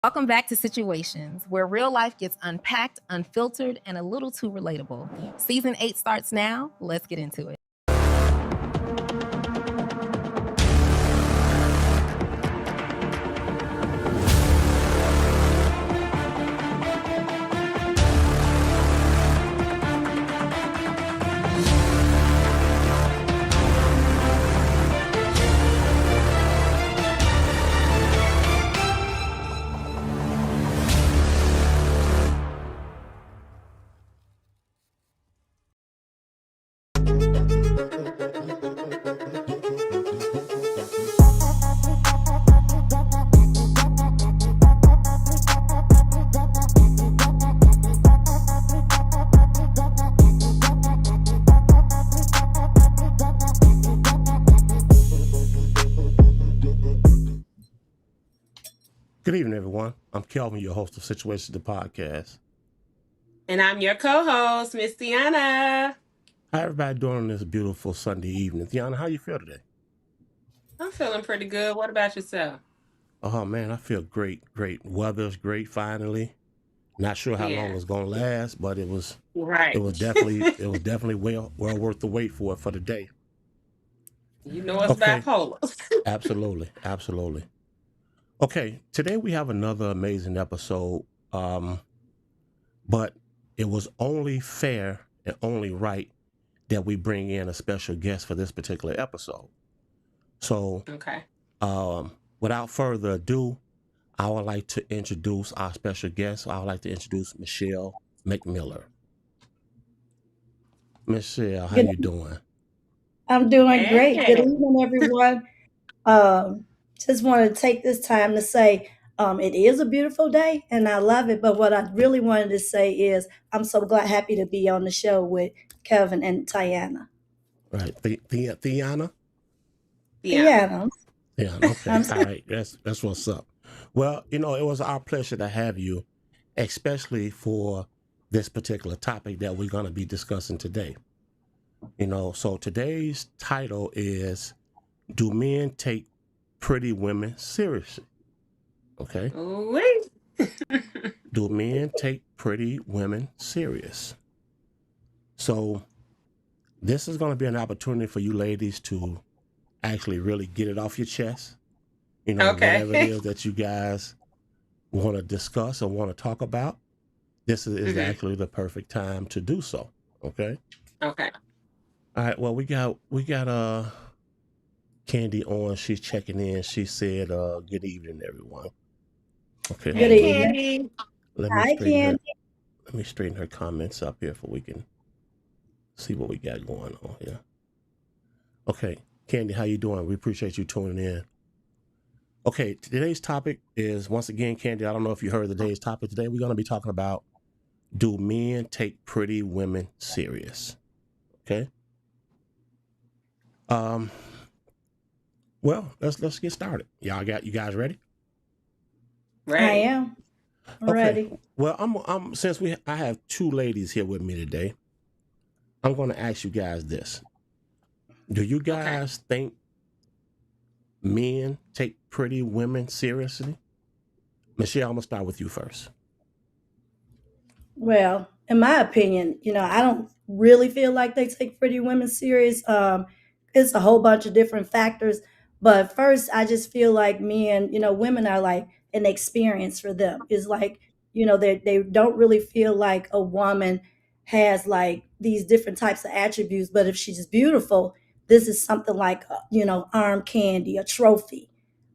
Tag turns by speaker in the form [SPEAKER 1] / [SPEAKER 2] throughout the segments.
[SPEAKER 1] Welcome back to Situations, where real life gets unpacked, unfiltered, and a little too relatable. Season 8 starts now. Let's get into it.
[SPEAKER 2] Good evening, everyone. I'm Kelvin, your host of Situations, the podcast.
[SPEAKER 3] And I'm your co-host, Miss Tiana.
[SPEAKER 2] How everybody doing on this beautiful Sunday evening? Tiana, how you feel today?
[SPEAKER 3] I'm feeling pretty good. What about yourself?
[SPEAKER 2] Oh man, I feel great. Weather's great finally. Not sure how long
[SPEAKER 3] Yeah,
[SPEAKER 2] it's gonna last, but it was
[SPEAKER 3] right.
[SPEAKER 2] definitely well worth the wait for it for the day.
[SPEAKER 3] You know it's
[SPEAKER 2] Okay,
[SPEAKER 3] bipolar.
[SPEAKER 2] absolutely. Okay, today we have another amazing episode. But it was only fair and only right that we bring in a special guest for this particular episode. So
[SPEAKER 3] Okay.
[SPEAKER 2] without further ado, I would like to introduce our special guest. I would like to introduce Michelle McMiller. Michelle, how
[SPEAKER 4] Good,
[SPEAKER 2] you doing?
[SPEAKER 4] I'm doing great. Good
[SPEAKER 3] Hey.
[SPEAKER 4] evening, everyone. Um, just wanted to take this time to say it is a beautiful day and I love it. But what I really wanted to say is I'm so happy to be on the show with Kevin and Tiana.
[SPEAKER 2] Right, Theana.
[SPEAKER 3] Tiana.
[SPEAKER 4] Tiana,
[SPEAKER 2] Yeah, okay,
[SPEAKER 4] I'm
[SPEAKER 2] all right. That's what's up. Well, it was our pleasure to have you, especially for this particular topic that we're going to be discussing today. So today's title is, do men take pretty women seriously? Okay.
[SPEAKER 3] Ooh-wee.
[SPEAKER 2] Do men take pretty women serious? So this is going to be an opportunity for you ladies to actually really get it off your chest. Whatever it
[SPEAKER 3] Okay.
[SPEAKER 2] is that you guys want to discuss or want to talk about, this is
[SPEAKER 3] hmm
[SPEAKER 2] actually the perfect time to do so. Okay.
[SPEAKER 3] Okay.
[SPEAKER 2] All right. Well, we got Candy on. She's checking in. She said, "Good evening, everyone." Okay,
[SPEAKER 4] good
[SPEAKER 3] Hey,
[SPEAKER 2] hold on.
[SPEAKER 4] evening.
[SPEAKER 3] Candy.
[SPEAKER 2] Let me
[SPEAKER 4] Hi,
[SPEAKER 2] straighten her.
[SPEAKER 4] Candy.
[SPEAKER 2] Let me straighten her comments up here so we can see what we got going on here. Okay, Candy, how you doing? We appreciate you tuning in. Okay, today's topic is, once again, Candy. I don't know if you heard today's topic. Today we're going to be talking about, do men take pretty women serious? Okay. Um. Well, let's get started. You guys ready?
[SPEAKER 4] I
[SPEAKER 3] Ready.
[SPEAKER 4] am
[SPEAKER 2] Okay.
[SPEAKER 4] ready.
[SPEAKER 2] Well, I'm since I have two ladies here with me today, I'm going to ask you guys this: do you
[SPEAKER 3] Okay.
[SPEAKER 2] guys think men take pretty women seriously? Michelle, I'm gonna start with you first.
[SPEAKER 4] Well, in my opinion, I don't really feel like they take pretty women serious. It's a whole bunch of different factors. But first, I just feel like men, women are like an experience for them. It's like, they don't really feel like a woman has like these different types of attributes. But if she's beautiful, this is something like, arm candy, a trophy,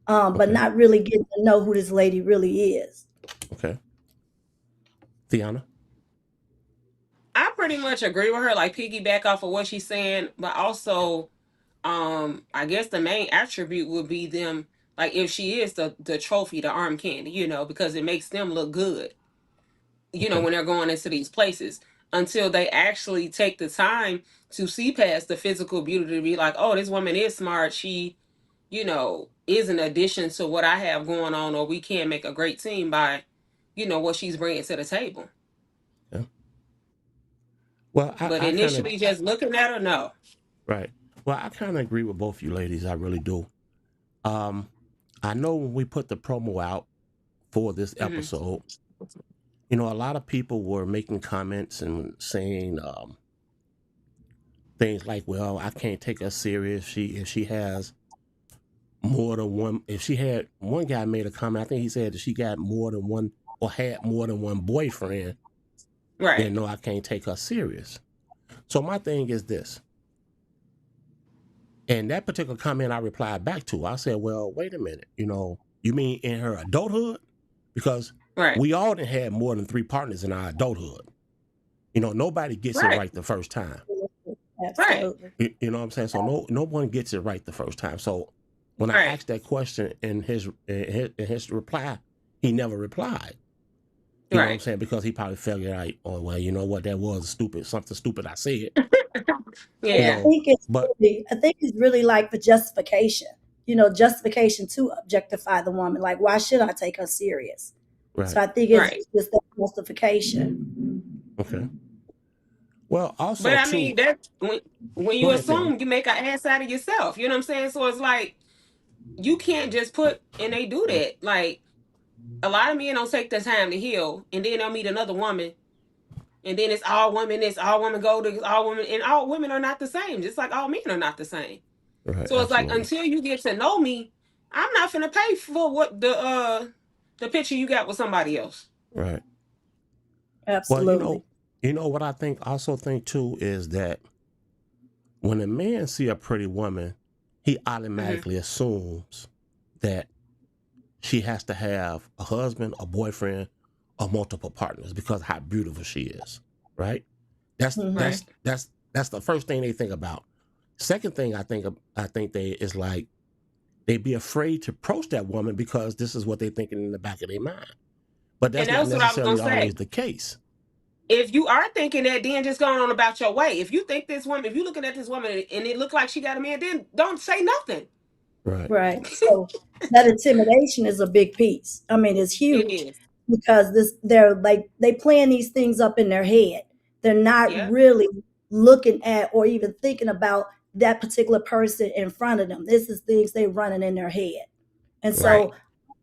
[SPEAKER 4] but
[SPEAKER 2] Okay.
[SPEAKER 4] not really getting to know who this lady really is.
[SPEAKER 2] Okay. Theana.
[SPEAKER 3] I pretty much agree with her, like piggyback off of what she's saying, but also I guess the main attribute would be them, like if she is the trophy, the arm candy, because it makes them look good,
[SPEAKER 2] Okay.
[SPEAKER 3] when they're going into these places, until they actually take the time to see past the physical beauty to be like, oh, this woman is smart. She, is an addition to what I have going on, or we can make a great team by, what she's bringing to the table.
[SPEAKER 2] Yeah. Well,
[SPEAKER 3] But
[SPEAKER 2] I kind of
[SPEAKER 3] initially, just looking at her, no.
[SPEAKER 2] right. Well, I kind of agree with both you ladies. I really do. Um, I know when we put the promo out for this
[SPEAKER 3] Mm-hmm.
[SPEAKER 2] episode. You know, a lot of people were making comments and saying things like, "Well, I can't take her serious. If she has more than one. If she had one guy made a comment, I think he said that she got more than one or had more than one boyfriend.
[SPEAKER 3] Right.
[SPEAKER 2] Then no, I can't take her serious." So my thing is this. And that particular comment I replied back to, I said, well, wait a minute. You know, you mean in her adulthood? Because
[SPEAKER 3] Right.
[SPEAKER 2] we all done had more than 3 partners in our adulthood. You know, nobody gets it
[SPEAKER 3] Right.
[SPEAKER 2] right the first time.
[SPEAKER 4] Absolutely.
[SPEAKER 2] You know what I'm saying? So no one gets it right the first time. So when I
[SPEAKER 3] Right.
[SPEAKER 2] asked that question in his reply, he never replied. You know what I'm
[SPEAKER 3] Right.
[SPEAKER 2] saying? Because he probably figured out, oh, well, you know what, that was something stupid I said. You
[SPEAKER 3] Yeah.
[SPEAKER 2] know,
[SPEAKER 4] think it's
[SPEAKER 2] but
[SPEAKER 4] I think it's really like for justification. Justification to objectify the woman. Like, why should I take her serious? So
[SPEAKER 2] right,
[SPEAKER 4] I think it's
[SPEAKER 3] Right.
[SPEAKER 4] just that justification.
[SPEAKER 2] okay. Well,
[SPEAKER 3] But
[SPEAKER 2] also
[SPEAKER 3] I mean,
[SPEAKER 2] too,
[SPEAKER 3] that when
[SPEAKER 2] go
[SPEAKER 3] you
[SPEAKER 2] ahead, Candy.
[SPEAKER 3] assume, you make an ass out of yourself. You know what I'm saying? So it's like you can't just put, and they do that. Like a lot of men don't take the time to heal, and then they'll meet another woman, and then it's all women. It's all women gold. It's all women, and all women are not the same. Just like all men are not the same.
[SPEAKER 2] Right,
[SPEAKER 3] So it's like
[SPEAKER 2] absolutely.
[SPEAKER 3] until you get to know me, I'm not finna pay for what the picture you got with somebody else.
[SPEAKER 2] Right. Well,
[SPEAKER 4] Absolutely.
[SPEAKER 2] what I also think too is that when a man see a pretty woman, he
[SPEAKER 3] Mm-hmm.
[SPEAKER 2] automatically assumes that she has to have a husband, a boyfriend, or multiple partners because how beautiful she is. Right? That's
[SPEAKER 4] Mhm.
[SPEAKER 3] Right.
[SPEAKER 2] that's that's that's the first thing they think about. Second thing I think they is like they be afraid to approach that woman because this is what they're thinking in the back of their mind. But
[SPEAKER 3] And
[SPEAKER 2] that's not
[SPEAKER 3] that's what I was gonna
[SPEAKER 2] necessarily
[SPEAKER 3] say.
[SPEAKER 2] always the case.
[SPEAKER 3] If you are thinking that, then just going on about your way. If you think this woman, if you're looking at this woman and it look like she got a man, then don't say nothing.
[SPEAKER 2] Right.
[SPEAKER 4] Right. So that intimidation is a big piece. I mean, it's
[SPEAKER 3] It
[SPEAKER 4] huge
[SPEAKER 3] is.
[SPEAKER 4] because they're like they plan these things up in their head. They're not
[SPEAKER 3] Yeah.
[SPEAKER 4] really looking at or even thinking about that particular person in front of them. This is things they running in their head. And
[SPEAKER 2] Right.
[SPEAKER 3] Right.
[SPEAKER 4] so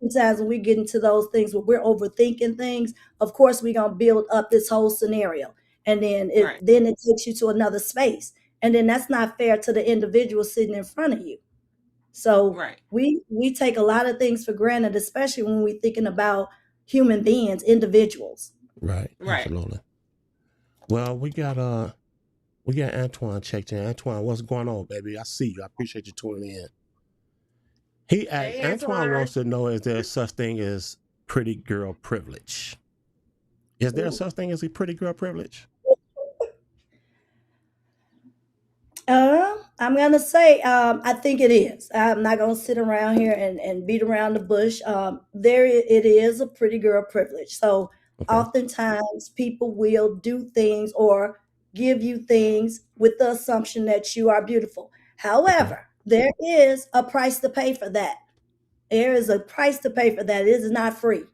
[SPEAKER 4] sometimes when we get into those things where we're overthinking things, of course we're gonna build up this whole scenario. And then
[SPEAKER 3] Right.
[SPEAKER 4] it takes you to another space. And then that's not fair to the individual sitting in front of you. So
[SPEAKER 3] Right.
[SPEAKER 4] we take a lot of things for granted, especially when we're thinking about human beings, individuals.
[SPEAKER 2] Right.
[SPEAKER 3] Right.
[SPEAKER 2] Absolutely. Well, we got Antoine checked in. Antoine, what's going on, baby? I see you. I appreciate you tuning in. He asked,
[SPEAKER 3] Hey,
[SPEAKER 2] Antoine
[SPEAKER 3] Antoine.
[SPEAKER 2] wants to know, is there such thing as pretty girl privilege? Is there
[SPEAKER 4] Ooh.
[SPEAKER 2] such thing as a pretty girl privilege?
[SPEAKER 4] I'm gonna say I think it is. I'm not gonna sit around here and beat around the bush. It is a pretty girl privilege. So
[SPEAKER 2] Okay.
[SPEAKER 4] oftentimes people will do things or give you things with the assumption that you are beautiful. However, there is a price to pay for that. There is a price to pay for that. It is not free.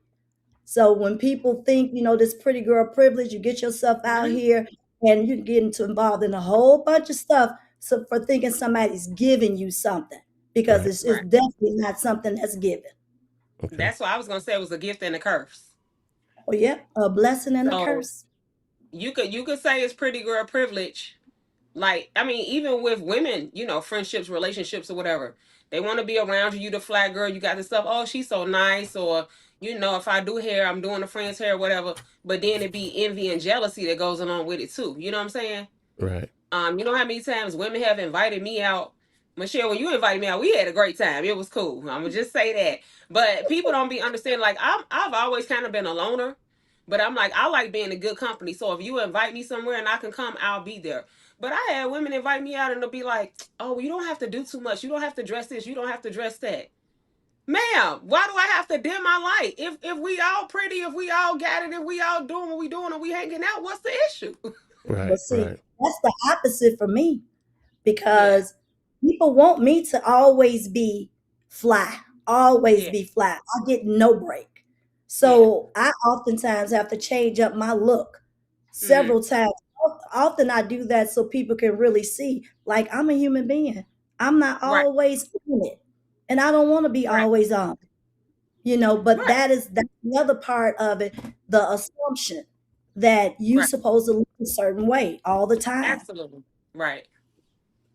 [SPEAKER 4] So when people think, this pretty girl privilege, you get yourself out
[SPEAKER 3] Mhm.
[SPEAKER 4] here and you get involved in a whole bunch of stuff for thinking somebody's giving you something because
[SPEAKER 2] Right.
[SPEAKER 4] it's
[SPEAKER 3] Right.
[SPEAKER 4] definitely not something that's given.
[SPEAKER 2] Okay.
[SPEAKER 3] That's why I was gonna say it was a gift and a curse.
[SPEAKER 4] Oh yeah, a blessing and a
[SPEAKER 3] So
[SPEAKER 4] curse.
[SPEAKER 3] you could say it's pretty girl privilege. Like, I mean, even with women, friendships, relationships, or whatever, they want to be around you. You the flat girl, you got this stuff. Oh, she's so nice, or if I do hair, I'm doing a friend's hair, whatever. But then it be envy and jealousy that goes along with it too. You know what I'm saying?
[SPEAKER 2] Right.
[SPEAKER 3] You know how many times women have invited me out? Michelle, when you invited me out, we had a great time. It was cool. I'm gonna just say that. But people don't be understanding. Like I've always kind of been a loner, but I'm like I like being in good company. So if you invite me somewhere and I can come, I'll be there. But I had women invite me out and they'll be like, "Oh, well, you don't have to do too much. You don't have to dress this. You don't have to dress that." Ma'am, why do I have to dim my light? If we all pretty, if we all got it, if we all doing what we doing, and we hanging out, what's the issue?
[SPEAKER 2] Right.
[SPEAKER 4] But see,
[SPEAKER 2] Right.
[SPEAKER 4] that's the opposite for me
[SPEAKER 3] Yeah,
[SPEAKER 4] because people want me to always be fly, always
[SPEAKER 3] yeah,
[SPEAKER 4] be fly. I get no break.
[SPEAKER 3] yeah.
[SPEAKER 4] So I oftentimes have to change up my look
[SPEAKER 3] Mm-hmm.
[SPEAKER 4] several times. Often I do that so people can really see, like, I'm a human being. I'm not
[SPEAKER 3] Right,
[SPEAKER 4] always on it. And I don't want to be
[SPEAKER 3] right.
[SPEAKER 4] always on. But
[SPEAKER 3] Right.
[SPEAKER 4] that's the other part of it, the assumption that you
[SPEAKER 3] Right.
[SPEAKER 4] supposed to look a certain way all the time.
[SPEAKER 3] Absolutely. Right.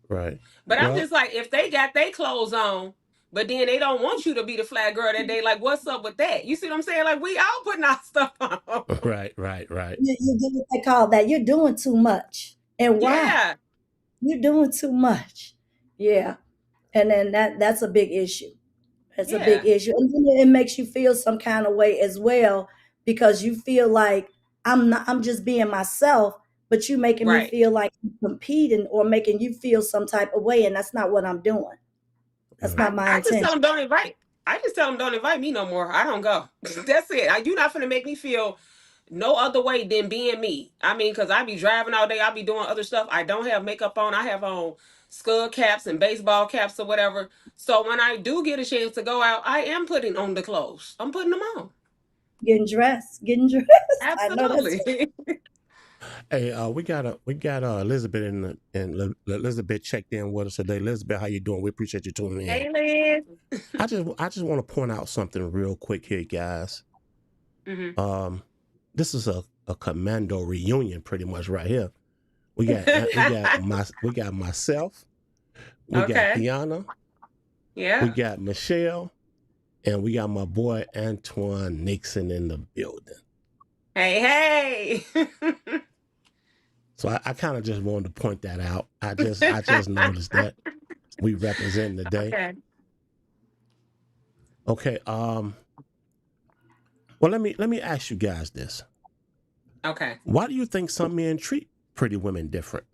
[SPEAKER 2] Right.
[SPEAKER 3] But I'm
[SPEAKER 2] Well,
[SPEAKER 3] just like, if they got their clothes on, but then they don't want you to be the flat girl that day, like, what's up with that? You see what I'm saying? Like, we all putting our stuff on.
[SPEAKER 2] right.
[SPEAKER 4] You do what they call that. You're doing too much. And why?
[SPEAKER 3] Yeah.
[SPEAKER 4] You're doing too much. Yeah. And then that's a big issue. It's a big
[SPEAKER 3] Yeah.
[SPEAKER 4] issue. And then it makes you feel some kind of way as well, because you feel like I'm just being myself, but you making me
[SPEAKER 3] Right.
[SPEAKER 4] feel like I'm competing or making you feel some type of way. And that's not what I'm doing. That's
[SPEAKER 2] Right.
[SPEAKER 4] not my
[SPEAKER 3] I just tell
[SPEAKER 4] intention.
[SPEAKER 3] them don't invite. I just tell them don't invite me no more. I don't go. That's it. You're not gonna make me feel no other way than being me. I mean, because I be driving all day. I be doing other stuff. I don't have makeup on. I have on skull caps and baseball caps or whatever. So when I do get a chance to go out, I am putting on the clothes. I'm putting them on.
[SPEAKER 4] Getting dressed. I know that's
[SPEAKER 3] Absolutely.
[SPEAKER 2] Hey, we got Elizabeth and Elizabeth checked in with us today. Elizabeth, how you doing? We appreciate you tuning in.
[SPEAKER 3] Hey, Liz.
[SPEAKER 2] I just want to point out something real quick here, guys.
[SPEAKER 3] Hmm.
[SPEAKER 2] This is a commando reunion, pretty much right here. We got myself, we got
[SPEAKER 3] Okay.
[SPEAKER 2] Tiana, we
[SPEAKER 3] Yeah.
[SPEAKER 2] got Michelle, and we got my boy Antoine Nixon in the building.
[SPEAKER 3] Hey, hey.
[SPEAKER 2] So I kind of just wanted to point that out. I just noticed that we represent the day.
[SPEAKER 3] Okay.
[SPEAKER 2] Okay. Well, let me ask you guys this.
[SPEAKER 3] Okay.
[SPEAKER 2] Why do you think some men treat pretty women different?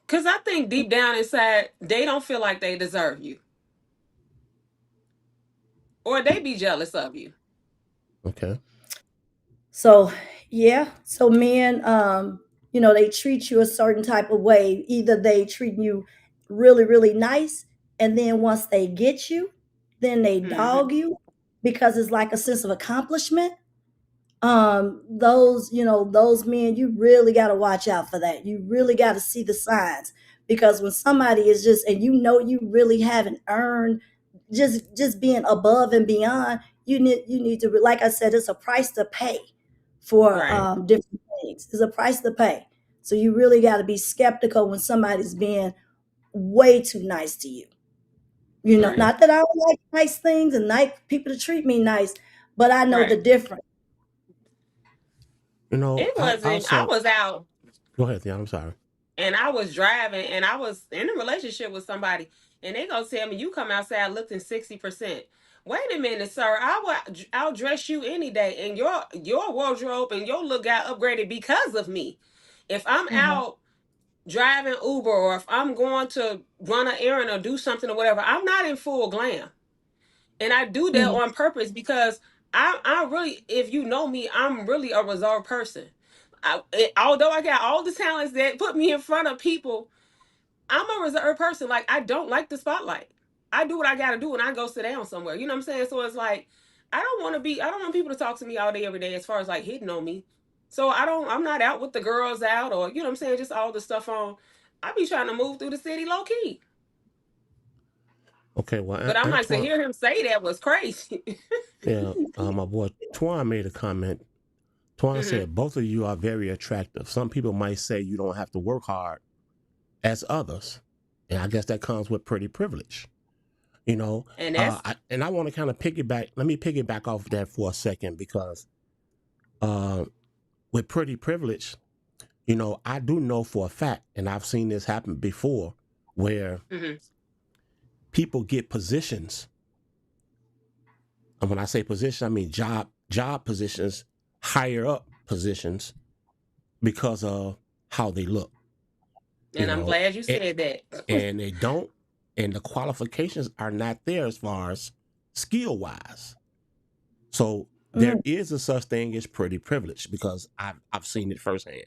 [SPEAKER 3] Because I think deep down inside, they don't feel like they deserve you, or they be jealous of you.
[SPEAKER 2] Okay.
[SPEAKER 4] so. Yeah. So men, they treat you a certain type of way. Either they treat you really, really nice, and then once they get you, then they
[SPEAKER 3] Hmm.
[SPEAKER 4] dog you because it's like a sense of accomplishment. Those men, you really got to watch out for that. You really got to see the signs, because when somebody is just, and you really haven't earned just being above and beyond, you need to, like I said, it's a price to pay for
[SPEAKER 3] Right.
[SPEAKER 4] different things. It's a price to pay. So you really got to be skeptical when somebody's being way too nice to you.
[SPEAKER 3] Right.
[SPEAKER 2] Okay.
[SPEAKER 4] Not that I don't like nice things and like people to treat me nice, but I know the
[SPEAKER 3] Right.
[SPEAKER 4] difference.
[SPEAKER 3] It
[SPEAKER 2] I
[SPEAKER 3] wasn't. I
[SPEAKER 2] also
[SPEAKER 3] was out
[SPEAKER 2] go ahead, Tiana. I'm sorry.
[SPEAKER 3] and I was driving and I was in a relationship with somebody, and they gonna tell me you come outside looking 60%. Wait a minute, sir. I'll dress you any day, and your wardrobe and your look got upgraded because of me. If I'm
[SPEAKER 4] Mhm.
[SPEAKER 3] out driving Uber, or if I'm going to run an errand or do something or whatever, I'm not in full glam. And I do that
[SPEAKER 4] Mhm.
[SPEAKER 3] on purpose because I really, if you know me, I'm really a reserved person. Although I got all the talents that put me in front of people, I'm a reserved person. Like, I don't like the spotlight. I do what I got to do and I go sit down somewhere. You know what I'm saying? So it's like, I don't want people to talk to me all day, every day as far as like hitting on me. So I'm not out with the girls out, or, you know what I'm saying? Just all the stuff on. I be trying to move through the city low key.
[SPEAKER 2] Okay. Well,
[SPEAKER 3] But I'm like, to
[SPEAKER 2] Antoine,
[SPEAKER 3] hear him say that was crazy.
[SPEAKER 2] yeah, my boy Twan made a comment. Twan
[SPEAKER 3] Hmm.
[SPEAKER 2] said both of you are very attractive. Some people might say you don't have to work hard as others, and I guess that comes with pretty privilege. You know,
[SPEAKER 3] And that's
[SPEAKER 2] I want to kind of piggyback. Let me piggyback off that for a second because uh, with pretty privilege, I do know for a fact, and I've seen this happen before, where
[SPEAKER 3] hmm
[SPEAKER 2] people get positions. And when I say position, I mean job positions, higher up positions because of how they look. You
[SPEAKER 3] and I'm
[SPEAKER 2] know,
[SPEAKER 3] glad you
[SPEAKER 2] and,
[SPEAKER 3] said that.
[SPEAKER 2] and they don't, and the qualifications are not there as far as skill wise. So there
[SPEAKER 4] Mm.
[SPEAKER 2] is a such thing as pretty privilege because I've seen it firsthand.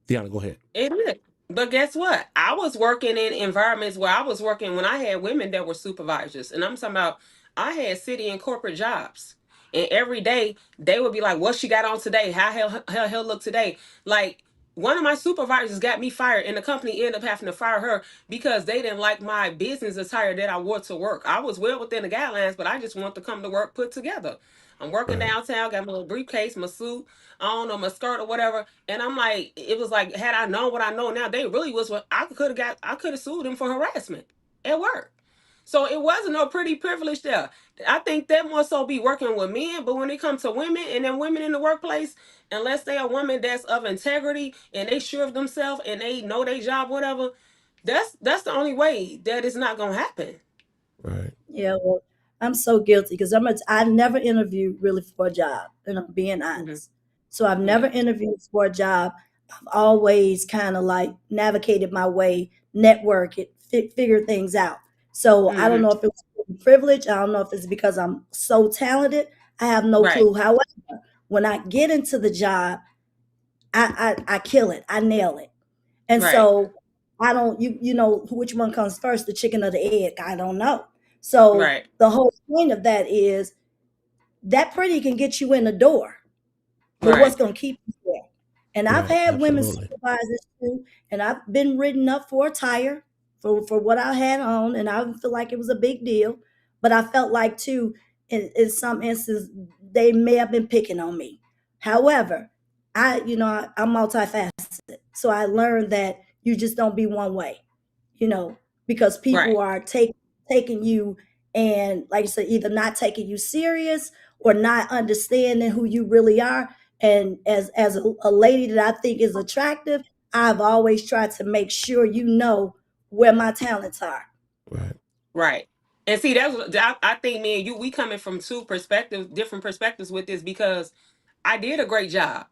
[SPEAKER 2] Deanna, go ahead.
[SPEAKER 3] It is. But guess what? I was working in environments where I was working when I had women that were supervisors. And I'm talking about, I had city and corporate jobs. And every day they would be like, what she got on today? How hell look today? Like, one of my supervisors got me fired, and the company ended up having to fire her because they didn't like my business attire that I wore to work. I was well within the guidelines, but I just want to come to work put together. I'm working
[SPEAKER 2] Right.
[SPEAKER 3] downtown, got my little briefcase, my suit on, or my skirt or whatever. And I'm like, it was like, had I known what I know now, they really was what I could have sued them for harassment at work. So it wasn't no pretty privilege there. I think that more so be working with men, but when it comes to women and then women in the workplace, unless they are women that's of integrity and they sure of themselves and they know their job, whatever, that's the only way that it's not gonna happen.
[SPEAKER 2] Right.
[SPEAKER 4] Yeah, well, I'm so guilty because I never interviewed really for a job, and I'm being
[SPEAKER 3] Hmm.
[SPEAKER 4] honest. So I've never
[SPEAKER 3] Yeah.
[SPEAKER 4] interviewed for a job. I've always kind of like navigated my way, networked, figured things out. So I don't
[SPEAKER 3] Hmm.
[SPEAKER 4] know if it was privilege. I don't know if it's because I'm so talented. I have no
[SPEAKER 3] Right.
[SPEAKER 4] clue. However, when I get into the job, I kill it. I nail it. And
[SPEAKER 3] Right.
[SPEAKER 4] so I don't you know which one comes first, the chicken or the egg? I don't know. So
[SPEAKER 3] Right.
[SPEAKER 4] the whole point of that is that pretty can get you in the door, but what's
[SPEAKER 3] Right.
[SPEAKER 4] going to keep you there? And I've
[SPEAKER 2] Right.
[SPEAKER 4] had women
[SPEAKER 2] Absolutely.
[SPEAKER 4] supervisors too, and I've been written up for a tire for what I had on, and I didn't feel like it was a big deal. But I felt like too, in some instances, they may have been picking on me. However, I'm multifaceted, so I learned that you just don't be one way, you know, because people
[SPEAKER 3] Right.
[SPEAKER 4] are taking you and, like you said, either not taking you serious or not understanding who you really are. And as a lady that I think is attractive, I've always tried to make sure you know where my talents are.
[SPEAKER 2] Right.
[SPEAKER 3] Right. And see, I think me and you, we coming from two perspectives, different perspectives with this, because I did a great job.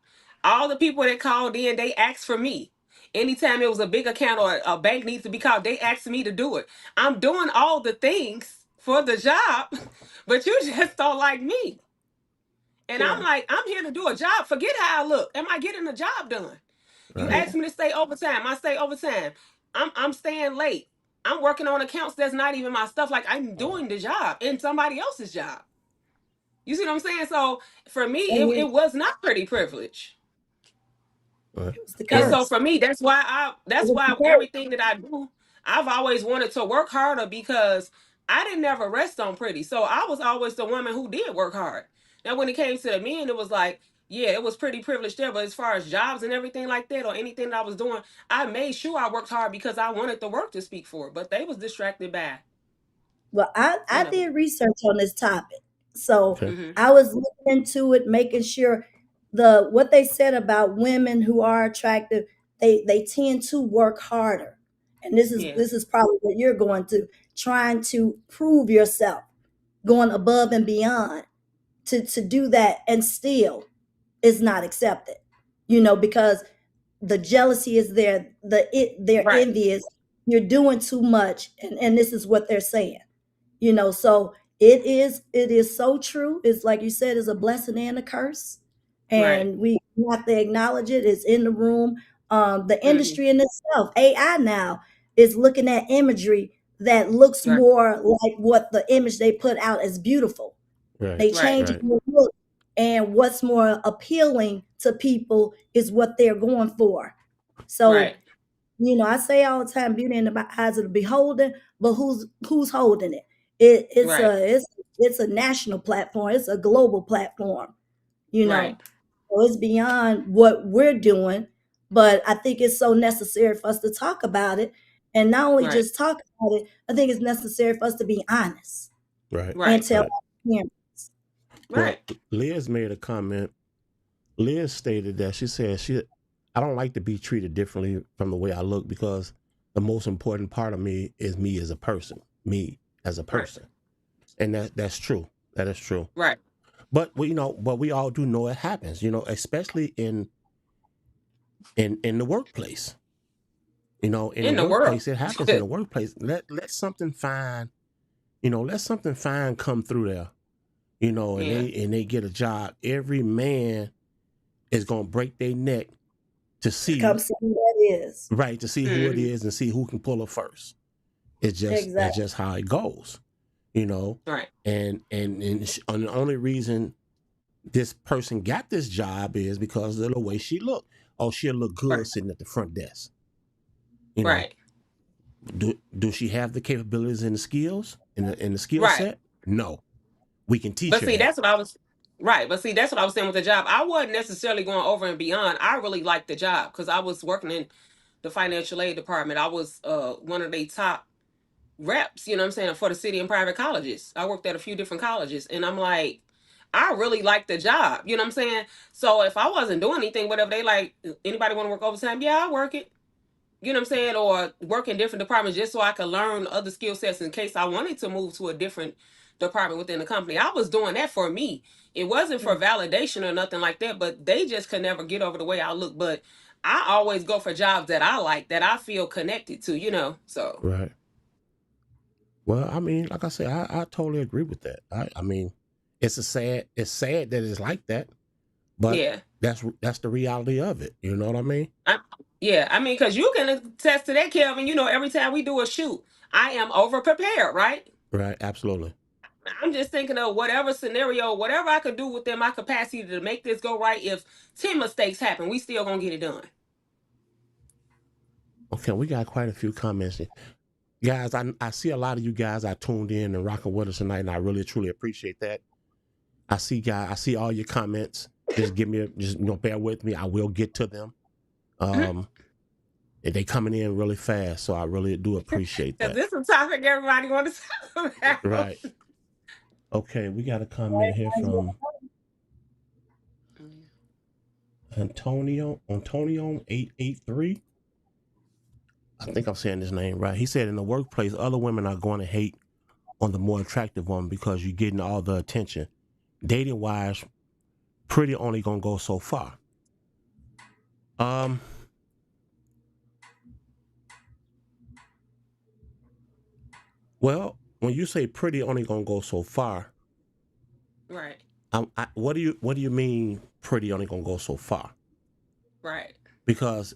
[SPEAKER 3] All the people that called in, they asked for me. Anytime it was a big account or a bank needs to be called, they asked me to do it. I'm doing all the things for the job, but you just don't like me. And I'm
[SPEAKER 4] Yeah,
[SPEAKER 3] like, I'm here to do a job. Forget how I look. Am I getting the job done? You
[SPEAKER 2] Right.
[SPEAKER 4] yeah.
[SPEAKER 3] asked me to stay overtime. I stay overtime. I'm staying late. I'm working on accounts that's not even my stuff. Like, I'm doing the job in somebody else's job. You see what I'm saying? So for me,
[SPEAKER 4] Oh yeah,
[SPEAKER 3] it was not pretty privilege.
[SPEAKER 2] Right.
[SPEAKER 4] it was the
[SPEAKER 3] And
[SPEAKER 2] Well.
[SPEAKER 3] so
[SPEAKER 4] curse.
[SPEAKER 3] for me,
[SPEAKER 4] It
[SPEAKER 3] that's
[SPEAKER 4] was the
[SPEAKER 3] why
[SPEAKER 4] curse.
[SPEAKER 3] everything that I do, I've always wanted to work harder because I didn't ever rest on pretty. So I was always the woman who did work hard. Now when it came to the men, it was like, yeah, it was pretty privileged there. But as far as jobs and everything like that, or anything that I was doing, I made sure I worked hard because I wanted the work to speak for it. But they was distracted by,
[SPEAKER 4] Well,
[SPEAKER 3] you
[SPEAKER 4] I
[SPEAKER 3] know.
[SPEAKER 4] did research on this topic. So
[SPEAKER 2] Okay.
[SPEAKER 3] Hmm.
[SPEAKER 4] I was looking into it, making sure what they said about women who are attractive, they tend to work harder. And
[SPEAKER 3] Yeah.
[SPEAKER 4] this is probably what you're going to, trying to prove yourself, going above and beyond to do that, and still is not accepted. Because the jealousy is there, they're
[SPEAKER 3] Right.
[SPEAKER 4] envious, you're doing too much, and this is what they're saying. So it is so true. It's like you said, it's a blessing and a curse,
[SPEAKER 3] Right.
[SPEAKER 4] and we have to acknowledge it. It's in the room. The
[SPEAKER 3] Hmm.
[SPEAKER 4] industry in itself, AI now, is looking at imagery that looks
[SPEAKER 3] Right.
[SPEAKER 4] more like what the image they put out as beautiful.
[SPEAKER 2] Right.
[SPEAKER 4] They
[SPEAKER 3] Right.
[SPEAKER 4] change
[SPEAKER 2] Right.
[SPEAKER 4] the look, and what's more appealing to people is what they're going for. So
[SPEAKER 3] Right.
[SPEAKER 4] I say all the time, beauty in the eyes of the beholder, but who's holding it? It it's
[SPEAKER 3] Right.
[SPEAKER 4] a it's it's a national platform. It's a global platform. You
[SPEAKER 3] Right.
[SPEAKER 4] know, so it's beyond what we're doing. But I think it's so necessary for us to talk about it, and not only
[SPEAKER 3] Right.
[SPEAKER 4] just talk about it. I think it's necessary for us to be honest
[SPEAKER 2] Right.
[SPEAKER 4] and
[SPEAKER 3] Right.
[SPEAKER 4] tell
[SPEAKER 2] Right.
[SPEAKER 4] our parents.
[SPEAKER 2] Well,
[SPEAKER 3] Right.
[SPEAKER 2] Liz made a comment. Liz stated that she said I don't like to be treated differently from the way I look because the most important part of me is me as a person, me as a
[SPEAKER 3] Right.
[SPEAKER 2] person, and that's true. That is true.
[SPEAKER 3] Right.
[SPEAKER 2] But we all do know it happens. Especially in the workplace. In the
[SPEAKER 3] In the world.
[SPEAKER 2] workplace, it happens in the workplace. Let something fine, let something fine come through there. And
[SPEAKER 3] Yeah.
[SPEAKER 2] they get a job. Every man is gonna break their neck to
[SPEAKER 4] To come
[SPEAKER 2] see,
[SPEAKER 4] see who that is.
[SPEAKER 2] right, to see who it
[SPEAKER 3] Hmm.
[SPEAKER 2] is and see who can pull it first. That's
[SPEAKER 4] Exactly.
[SPEAKER 2] just how it goes, you know.
[SPEAKER 3] Right.
[SPEAKER 2] And the only reason this person got this job is because of the way she looked. oh, she'll look good
[SPEAKER 3] Right.
[SPEAKER 2] sitting at the front desk. You know,
[SPEAKER 3] Right.
[SPEAKER 2] do she have the capabilities and the skills in the skill
[SPEAKER 3] Right.
[SPEAKER 2] set? No, we can teach
[SPEAKER 3] But
[SPEAKER 2] her
[SPEAKER 3] see,
[SPEAKER 2] that.
[SPEAKER 3] that's what I was right. But see, that's what I was saying with the job. I wasn't necessarily going over and beyond. I really liked the job because I was working in the financial aid department. I was one of the top reps, you know what I'm saying, for the city and private colleges. I worked at a few different colleges, and I'm like, I really like the job, you know what I'm saying? So if I wasn't doing anything, whatever they like, anybody want to work overtime? Yeah, I work it. You know what I'm saying? Or work in different departments just so I could learn other skill sets in case I wanted to move to a different department within the company. I was doing that for me. It wasn't for validation or nothing like that, but they just could never get over the way I look. But I always go for jobs that I like, that I feel connected to, you know? So,
[SPEAKER 2] Right. Well, I mean, like I said, I totally agree with that. I mean, it's sad that it's like that, but
[SPEAKER 3] yeah.
[SPEAKER 2] that's the reality of it. You know what I mean?
[SPEAKER 3] I, yeah, I mean, because you can attest to that, Kelvin. You know, every time we do a shoot, I am over prepared, right?
[SPEAKER 2] Right. Absolutely.
[SPEAKER 3] I'm just thinking of whatever scenario, whatever I could do within my capacity to make this go right. If 10 mistakes happen, we still gonna get it done.
[SPEAKER 2] Okay, we got quite a few comments here. Guys, I see a lot of you guys are tuned in and rocking with us tonight, and I really truly appreciate that. I see all your comments. Just bear with me. I will get to them. And they coming in really fast, so I really do appreciate
[SPEAKER 3] Because
[SPEAKER 2] that.
[SPEAKER 3] this is a topic everybody wants to talk about.
[SPEAKER 2] Right. Okay, we got a comment here from Antonio 883. I think I'm saying his name right. He said, in the workplace, other women are going to hate on the more attractive one because you're getting all the attention. Dating wise, pretty only gonna go so far. Well, when you say pretty only gonna go so far,
[SPEAKER 3] Right.
[SPEAKER 2] what do you mean pretty only gonna go so far?
[SPEAKER 3] Right.
[SPEAKER 2] Because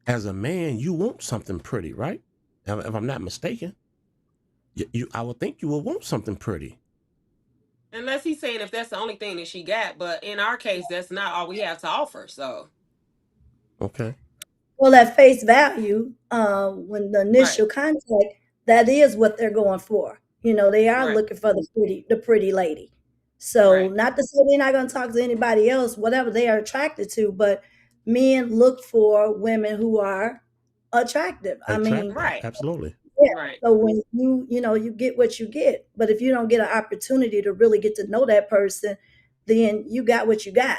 [SPEAKER 2] as a man, you want something pretty, right? If I'm not mistaken, I would think you would want something pretty.
[SPEAKER 3] Unless he's saying if that's the only thing that she got, but in our case, that's not all we have to offer. So,
[SPEAKER 2] Okay.
[SPEAKER 4] Well, at face value, when the
[SPEAKER 3] right.
[SPEAKER 4] initial contact, that is what they're going for. You know, they are
[SPEAKER 3] Right.
[SPEAKER 4] looking for the pretty lady. So,
[SPEAKER 3] Right.
[SPEAKER 4] not to say they're not going to talk to anybody else, whatever they are attracted to, but men look for women who are attractive. I mean,
[SPEAKER 2] Attractive,
[SPEAKER 3] Right.
[SPEAKER 2] absolutely.
[SPEAKER 4] yeah.
[SPEAKER 3] Right.
[SPEAKER 4] So when you get what you get, but if you don't get an opportunity to really get to know that person, then you got what you got.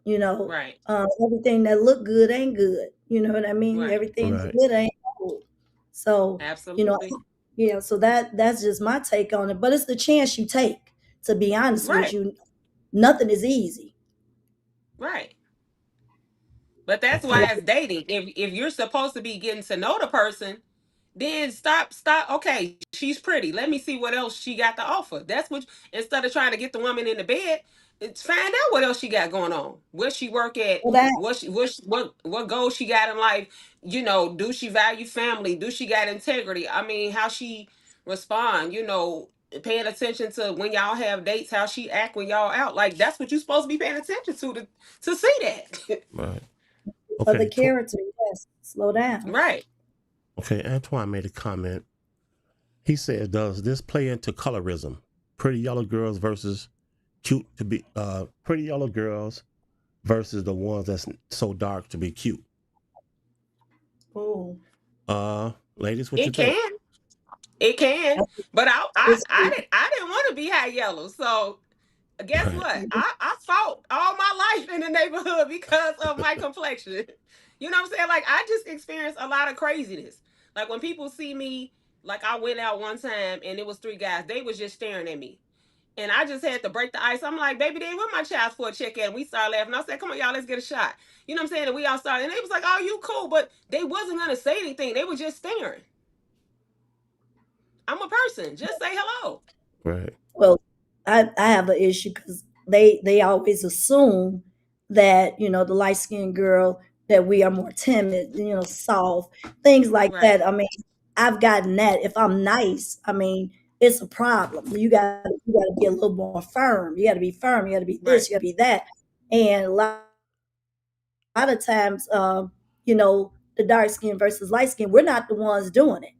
[SPEAKER 4] You know,
[SPEAKER 3] Right.
[SPEAKER 4] everything that look good ain't good. You know what I mean?
[SPEAKER 3] Right.
[SPEAKER 4] Everything that
[SPEAKER 2] Right.
[SPEAKER 4] good ain't good. So you know,
[SPEAKER 3] Absolutely.
[SPEAKER 4] yeah. So that's just my take on it. But it's the chance you take. To be honest with
[SPEAKER 3] Right.
[SPEAKER 4] you, nothing is easy.
[SPEAKER 3] Right. But that's
[SPEAKER 2] Okay.
[SPEAKER 3] why it's dating. If you're supposed to be getting to know the person, then stop. Okay, she's pretty. Let me see what else she got to offer. That's what, instead of trying to get the woman in the bed, it's find out what else she got going on. Where she work at,
[SPEAKER 4] So that
[SPEAKER 3] what goals she got in life. You know, do she value family? Do she got integrity? I mean, how she respond, you know, paying attention to when y'all have dates, how she act when y'all out. Like that's what you're supposed to be paying attention to see that.
[SPEAKER 2] Right.
[SPEAKER 4] for the
[SPEAKER 2] Okay.
[SPEAKER 4] character, yes. Slow down.
[SPEAKER 3] Right.
[SPEAKER 2] Okay. Antoine made a comment. He said, "Does this play into colorism? Pretty yellow girls versus pretty yellow girls versus the ones that's so dark to be cute."
[SPEAKER 4] Oh,
[SPEAKER 2] Ladies, what you
[SPEAKER 3] It
[SPEAKER 2] think?
[SPEAKER 3] can. It can. But
[SPEAKER 4] it's
[SPEAKER 3] I didn't want to be high yellow. So guess
[SPEAKER 2] Right.
[SPEAKER 3] what? I fought all my life in the neighborhood because of my complexion. You know what I'm saying? Like I just experienced a lot of craziness. Like when people see me, like I went out one time and it was three guys, they was just staring at me. And I just had to break the ice. I'm like, baby, they where my child support check at? And we started laughing. I said, come on, y'all, let's get a shot. You know what I'm saying? And we all started. And they was like, oh, you cool. But they wasn't gonna say anything. They were just staring. I'm a person. Just say hello.
[SPEAKER 2] Right.
[SPEAKER 4] well, I have an issue because they always assume that the light skinned girl that we are more timid, soft, things like
[SPEAKER 3] Right.
[SPEAKER 4] that. I mean, I've gotten that. If I'm nice, I mean, it's a problem. You got to be a little more firm. You got to be firm. You got to be this.
[SPEAKER 3] Right.
[SPEAKER 4] You got to be that. And a lot lot of times, you know, the dark skin versus light skin, we're not the ones doing it.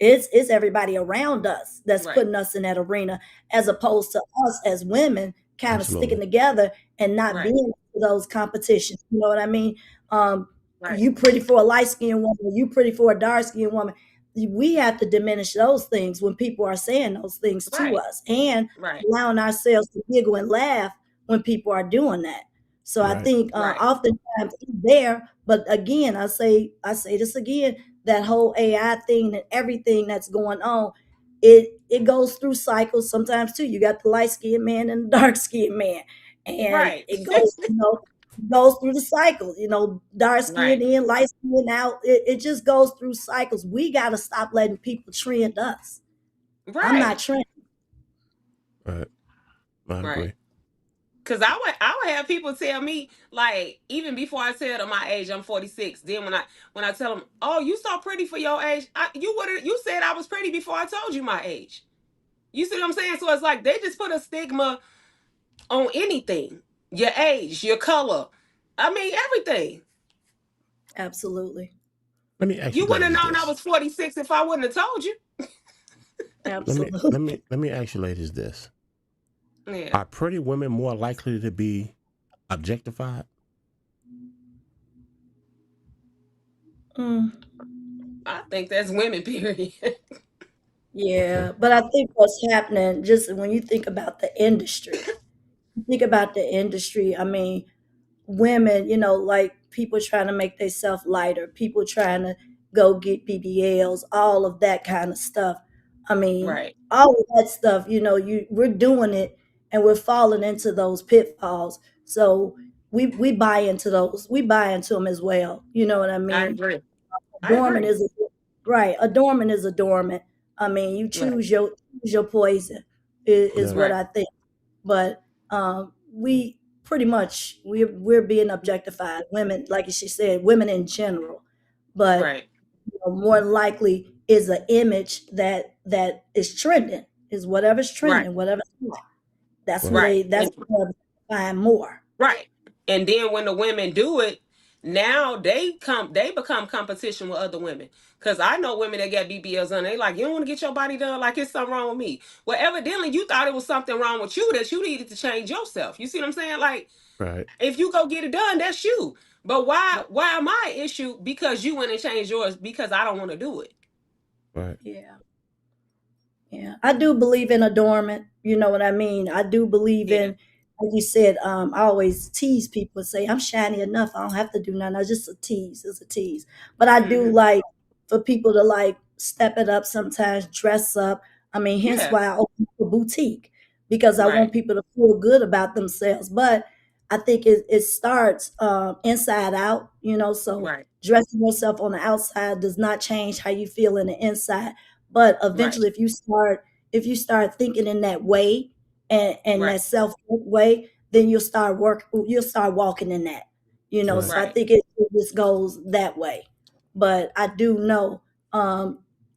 [SPEAKER 4] It's everybody around us that's
[SPEAKER 3] Right.
[SPEAKER 4] putting us in that arena, as opposed to us as women kind of sticking
[SPEAKER 2] Absolutely.
[SPEAKER 4] together and not
[SPEAKER 3] Right.
[SPEAKER 4] being in those competitions. You know what I mean? Um,
[SPEAKER 3] Right.
[SPEAKER 4] you pretty for a light skinned woman, you pretty for a dark skinned woman. We have to diminish those things when people are saying those things to
[SPEAKER 3] Right.
[SPEAKER 4] us, and
[SPEAKER 3] Right.
[SPEAKER 4] allowing ourselves to giggle and laugh when people are doing that. So I
[SPEAKER 2] Right.
[SPEAKER 4] think
[SPEAKER 3] Right.
[SPEAKER 4] oftentimes it's there, but again, I say this again, that whole AI thing and everything that's going on, it goes through cycles sometimes too. You got the light skinned man and the dark skinned man, and
[SPEAKER 3] Right.
[SPEAKER 4] it goes, goes through the cycles. Dark skin
[SPEAKER 3] Right.
[SPEAKER 4] in, light skin out. It just goes through cycles. We got to stop letting people trend us. I'm not
[SPEAKER 3] Right.
[SPEAKER 4] trending.
[SPEAKER 2] Right. I
[SPEAKER 3] Right.
[SPEAKER 2] agree.
[SPEAKER 3] Cause I would have people tell me, like, even before I tell them my age, I'm 46. Then when I tell them, oh, you so pretty for your age, you said I was pretty before I told you my age. You see what I'm saying? So it's like they just put a stigma on anything, your age, your color. I mean everything.
[SPEAKER 4] Absolutely,
[SPEAKER 2] Let me ask you
[SPEAKER 3] You wouldn't
[SPEAKER 2] ladies
[SPEAKER 3] have known I
[SPEAKER 2] this.
[SPEAKER 3] was 46 if I wouldn't have told you.
[SPEAKER 2] Let me
[SPEAKER 4] absolutely.
[SPEAKER 2] let me let me ask you ladies this.
[SPEAKER 3] Yeah,
[SPEAKER 2] Are pretty women more likely to be objectified?
[SPEAKER 4] Mm,
[SPEAKER 3] I think that's women. Period.
[SPEAKER 2] Okay.
[SPEAKER 4] yeah, but I think what's happening, just when you think about the industry, I mean, women, like people trying to make themselves lighter, people trying to go get BBLs, all of that kind of stuff. I mean,
[SPEAKER 3] Right.
[SPEAKER 4] all of that stuff, we're doing it and we're falling into those pitfalls. So we buy into those. We buy into them as well. You know what I
[SPEAKER 3] I
[SPEAKER 4] mean?
[SPEAKER 3] agree. I
[SPEAKER 4] Adornment
[SPEAKER 3] agree.
[SPEAKER 4] is right. Adornment is adornment. I mean, you
[SPEAKER 3] Right.
[SPEAKER 4] choose your poison is
[SPEAKER 2] Yeah.
[SPEAKER 4] what
[SPEAKER 3] Right.
[SPEAKER 4] I think. But we pretty much we're being objectified. Women, like she said, women in general. But
[SPEAKER 3] Right.
[SPEAKER 4] more than likely is an image that is trending. Is whatever's
[SPEAKER 3] Right.
[SPEAKER 4] trending, whatever's hot. That's who
[SPEAKER 2] Right.
[SPEAKER 3] Right.
[SPEAKER 4] that's
[SPEAKER 3] And
[SPEAKER 4] who they're buying more.
[SPEAKER 3] right. And then when the women do it, now they become competition with other women. Cause I know women that got BBLs on, they like, you don't want to get your body done, like it's something wrong with me. Well, evidently you thought it was something wrong with you that you needed to change yourself. You see what I'm saying? Like,
[SPEAKER 2] Right.
[SPEAKER 3] if you go get it done, that's you. But why am I an issue because you went and changed yours because I don't want to do it?
[SPEAKER 2] Right.
[SPEAKER 4] Yeah. Yeah, I do believe in adornment. You know what I mean? I do believe
[SPEAKER 3] Yeah.
[SPEAKER 4] in, like you said, I always tease people, say, I'm shiny enough. I don't have to do nothing. It's just a tease. It's a tease. But I do
[SPEAKER 3] Hmm.
[SPEAKER 4] like for people to like step it up sometimes, dress up. I mean, hence
[SPEAKER 3] Yeah.
[SPEAKER 4] why I opened a boutique, because I
[SPEAKER 3] Right.
[SPEAKER 4] want people to feel good about themselves. But I think it starts inside out, so
[SPEAKER 3] Right.
[SPEAKER 4] dressing yourself on the outside does not change how you feel in the inside. But
[SPEAKER 3] Right.
[SPEAKER 4] eventually, if you start thinking in that way, and
[SPEAKER 3] Right.
[SPEAKER 4] that self way, then you'll start walking in that.
[SPEAKER 2] Right.
[SPEAKER 4] So I
[SPEAKER 3] Right.
[SPEAKER 4] think it just goes that way. But I do know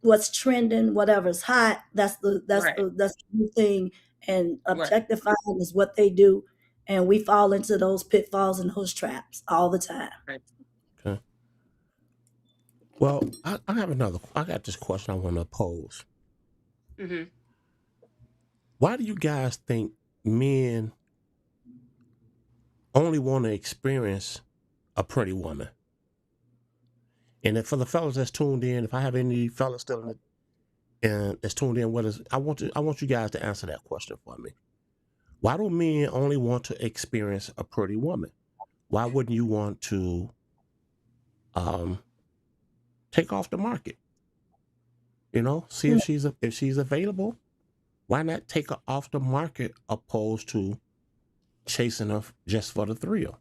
[SPEAKER 4] what's trending, whatever's hot.
[SPEAKER 3] Right.
[SPEAKER 4] That's the new thing, and
[SPEAKER 3] Right.
[SPEAKER 4] objectifying is what they do, and we fall into those pitfalls and those traps all the time.
[SPEAKER 3] Right.
[SPEAKER 2] Okay. Well, I have another. I got this question I want to pose.
[SPEAKER 3] Hmm.
[SPEAKER 2] Why do you guys think men only want to experience a pretty woman? And if for the fellas that's tuned in, if I have any fellas still in the, and that's tuned in with us, I want you guys to answer that question for me. Why do men only want to experience a pretty woman? Why wouldn't you want to um, take off the market? See
[SPEAKER 4] Hmm.
[SPEAKER 2] if she's available. Why not take her off the market opposed to chasing her just for the thrill?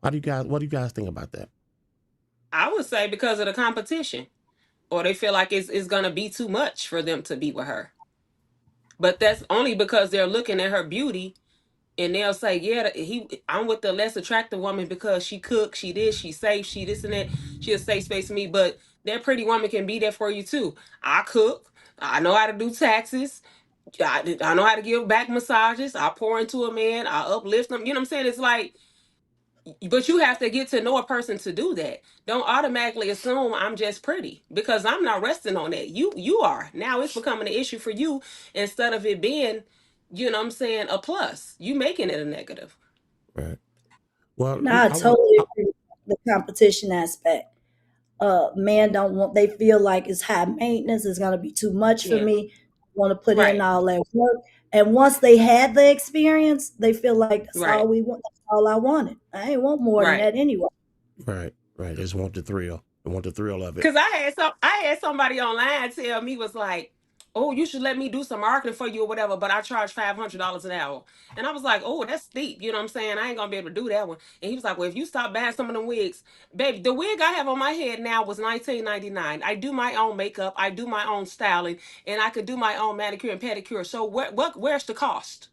[SPEAKER 2] What do you guys think about that?
[SPEAKER 3] I would say because of the competition, or they feel like it's gonna be too much for them to be with her. But that's only because they're looking at her beauty, and they'll say, "Yeah, I'm with the less attractive woman because she cooks, she this, she safe, she this and that. She a safe space for me." But that pretty woman can be there for you too. I cook. I know how to do taxes. I know how to give back massages. I pour into a man. I uplift them. You know what I'm saying? It's like But you have to get to know a person to do that. Don't automatically assume I'm just pretty, because I'm not resting on that. You are. Now it's becoming an issue for you instead of it being, you know what I'm saying, a plus. You making it a negative.
[SPEAKER 2] Right. Well,
[SPEAKER 4] No, I
[SPEAKER 2] I want.
[SPEAKER 4] totally agree with the competition aspect. Men don't want, they feel like it's high maintenance, it's gonna be too much for
[SPEAKER 3] Yeah.
[SPEAKER 4] me, want to put in
[SPEAKER 3] Right.
[SPEAKER 4] all that work. And once they had the experience, they feel like that's all
[SPEAKER 3] Right.
[SPEAKER 4] we want, that's all I wanted. I ain't want more than
[SPEAKER 3] Right.
[SPEAKER 4] that anyway.
[SPEAKER 2] Right. Right. They just want the thrill. They want the thrill of it.
[SPEAKER 3] Cause I had somebody online tell me, was like, "Oh, you should let me do some marketing for you or whatever," but I charge $500 an hour. And I was like, "Oh, that's steep." You know what I'm saying? I ain't gonna be able to do that one. And he was like, "Well, if you stop buying some of them wigs, baby, the wig I have on my head now was $19.99. I do my own makeup, I do my own styling, and I could do my own manicure and pedicure. So where's the cost?"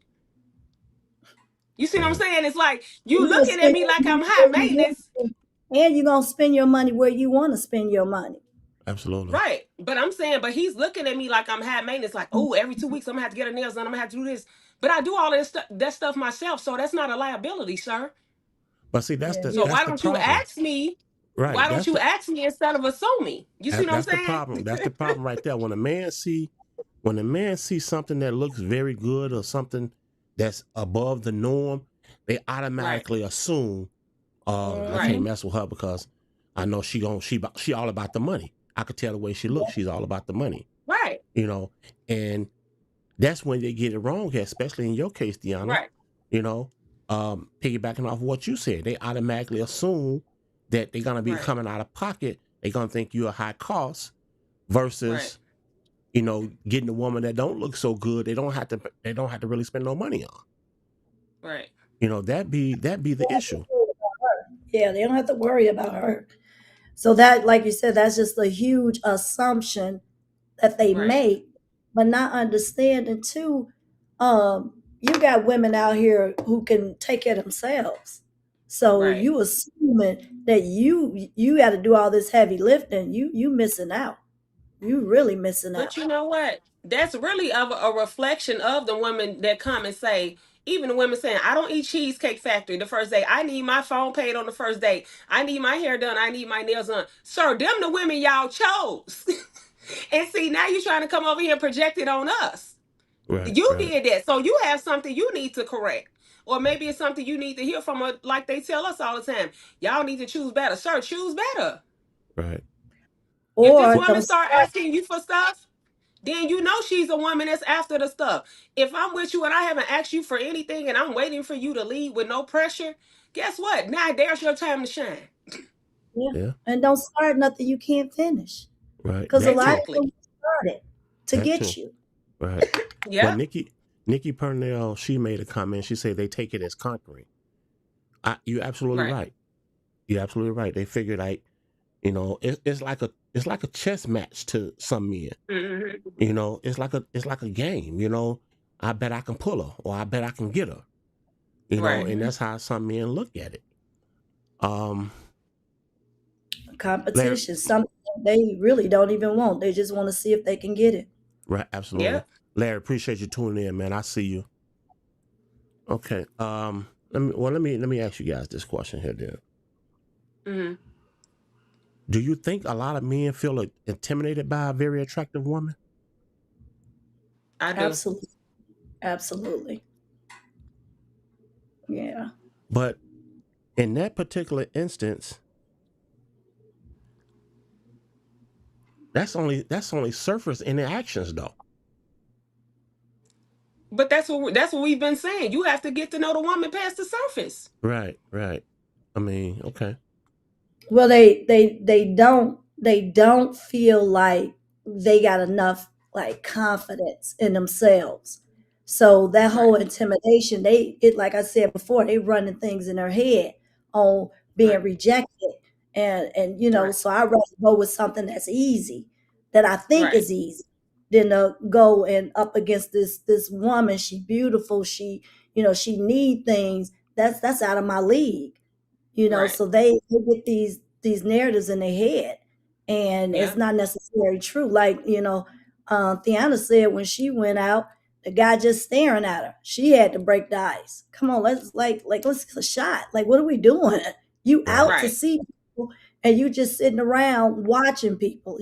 [SPEAKER 3] You see what I'm
[SPEAKER 2] Right.
[SPEAKER 3] saying? It's like you
[SPEAKER 4] You gonna
[SPEAKER 3] looking at
[SPEAKER 4] spend
[SPEAKER 3] me
[SPEAKER 4] your
[SPEAKER 3] like I'm
[SPEAKER 4] money
[SPEAKER 3] high
[SPEAKER 4] where you want
[SPEAKER 3] maintenance.
[SPEAKER 4] to, and you're gonna spend your money where you want to spend your money.
[SPEAKER 2] Absolutely.
[SPEAKER 3] Right. But I'm saying, but he's looking at me like I'm high maintenance, like, oh, every 2 weeks I'm gonna have to get her nails done, I'm gonna have to do this. But I do all of this that stuff myself, so that's not a liability, sir.
[SPEAKER 2] But see,
[SPEAKER 4] Yeah,
[SPEAKER 3] So
[SPEAKER 2] that's
[SPEAKER 3] why
[SPEAKER 2] the
[SPEAKER 3] don't you
[SPEAKER 2] problem.
[SPEAKER 3] ask me?
[SPEAKER 2] Right.
[SPEAKER 3] Why don't you ask me instead of assuming? You see what I'm
[SPEAKER 2] That's the
[SPEAKER 3] saying?
[SPEAKER 2] problem. That's the problem right there. When a man sees something that looks very good or something that's above the norm, they
[SPEAKER 3] Right.
[SPEAKER 2] automatically assume, I
[SPEAKER 3] Right.
[SPEAKER 2] can't
[SPEAKER 4] hmm
[SPEAKER 2] mess with her because I know she all about the money. I could tell the way she looks, she's all about the money.
[SPEAKER 3] Right.
[SPEAKER 2] You know, and that's when they get it wrong here, especially in your case, Deanna.
[SPEAKER 3] Right.
[SPEAKER 2] You know, piggybacking off what you said, they automatically assume that they're gonna be
[SPEAKER 3] Right.
[SPEAKER 2] coming out of pocket. They're gonna think you're a high cost
[SPEAKER 3] Right.
[SPEAKER 2] versus, getting a woman that don't look so good. They don't have to really spend no money on.
[SPEAKER 3] Right.
[SPEAKER 2] That be the issue.
[SPEAKER 4] Yeah, they don't have to worry about her. So that, like you said, that's just a huge assumption that they
[SPEAKER 3] Right.
[SPEAKER 4] make, but not understanding too. You got women out here who can take care of themselves. So
[SPEAKER 3] Right.
[SPEAKER 4] you assuming that you got to do all this heavy lifting, you missing out. You really missing out.
[SPEAKER 3] But you know what? That's really of a reflection of the women that come and say, even the women saying, I don't eat Cheesecake Factory the first day. I need my phone paid on the first day. I need my hair done. I need my nails done. Sir, them the women y'all chose. And see, now you're trying to come over here and project it on us.
[SPEAKER 2] Right,
[SPEAKER 3] You
[SPEAKER 2] right,
[SPEAKER 3] did that. So you have something you need to correct. Or maybe it's something you need to hear from her, like they tell us all the time. Y'all need to choose better. Sir, choose better.
[SPEAKER 2] right.
[SPEAKER 3] If this
[SPEAKER 4] Or
[SPEAKER 3] woman
[SPEAKER 4] don't
[SPEAKER 3] start
[SPEAKER 4] start.
[SPEAKER 3] asking you for stuff, then you know she's a woman that's after the stuff. If I'm with you and I haven't asked you for anything and I'm waiting for you to leave with no pressure, guess what? Now there's your time to shine.
[SPEAKER 4] Yeah,
[SPEAKER 2] Yeah,
[SPEAKER 4] and don't start nothing you can't finish,
[SPEAKER 2] right.
[SPEAKER 4] because a
[SPEAKER 2] That
[SPEAKER 4] lot
[SPEAKER 2] too.
[SPEAKER 4] of
[SPEAKER 3] Exactly.
[SPEAKER 4] them started to
[SPEAKER 2] That
[SPEAKER 4] get
[SPEAKER 2] too.
[SPEAKER 4] you.
[SPEAKER 2] Right. But
[SPEAKER 3] Yeah.
[SPEAKER 2] Nikki Purnell, she made a comment. She said they take it as conquering. You're absolutely
[SPEAKER 3] Right.
[SPEAKER 2] right. You're absolutely right. They figured like, it's like a chess match to some men.
[SPEAKER 3] Hmm.
[SPEAKER 2] It's like a game. I bet I can pull her, or I bet I can get her.
[SPEAKER 3] Right.
[SPEAKER 2] And
[SPEAKER 4] hmm
[SPEAKER 2] that's how some men look at it. Um, Larry,
[SPEAKER 4] Competition, something they really don't even want. They just want to see if they can get it.
[SPEAKER 2] right? Absolutely,
[SPEAKER 3] Yeah.
[SPEAKER 2] Larry. Appreciate you tuning in, man. I see you. Okay. Let me ask you guys this question here, then.
[SPEAKER 3] Hmm.
[SPEAKER 2] Do you think a lot of men feel intimidated by a very attractive woman?
[SPEAKER 3] I do.
[SPEAKER 4] Absolutely, absolutely. Yeah.
[SPEAKER 2] But in that particular instance, that's only surface interactions, though.
[SPEAKER 3] But that's what we've been saying. You have to get to know the woman past the surface.
[SPEAKER 2] Right, right. I mean, okay,
[SPEAKER 4] Well, they don't feel like they got enough like confidence in themselves. So that whole
[SPEAKER 3] Right.
[SPEAKER 4] intimidation, it like I said before, they running things in their head on being
[SPEAKER 3] Right.
[SPEAKER 4] rejected. And
[SPEAKER 3] Right.
[SPEAKER 4] so I'd rather go with something that's easy, that I think
[SPEAKER 3] Right.
[SPEAKER 4] is easy, than to go and up against this woman. She beautiful, she need things. That's out of my league.
[SPEAKER 3] Right.
[SPEAKER 4] So they get these narratives in their head, and it's
[SPEAKER 3] Yeah.
[SPEAKER 4] not necessarily true. Like, Theana said when she went out, The guy just staring at her. She had to break the ice. Come on, let's get a shot. Like, what are we doing? You
[SPEAKER 2] Right.
[SPEAKER 4] out to
[SPEAKER 3] Right.
[SPEAKER 4] see people and you just sitting around watching people,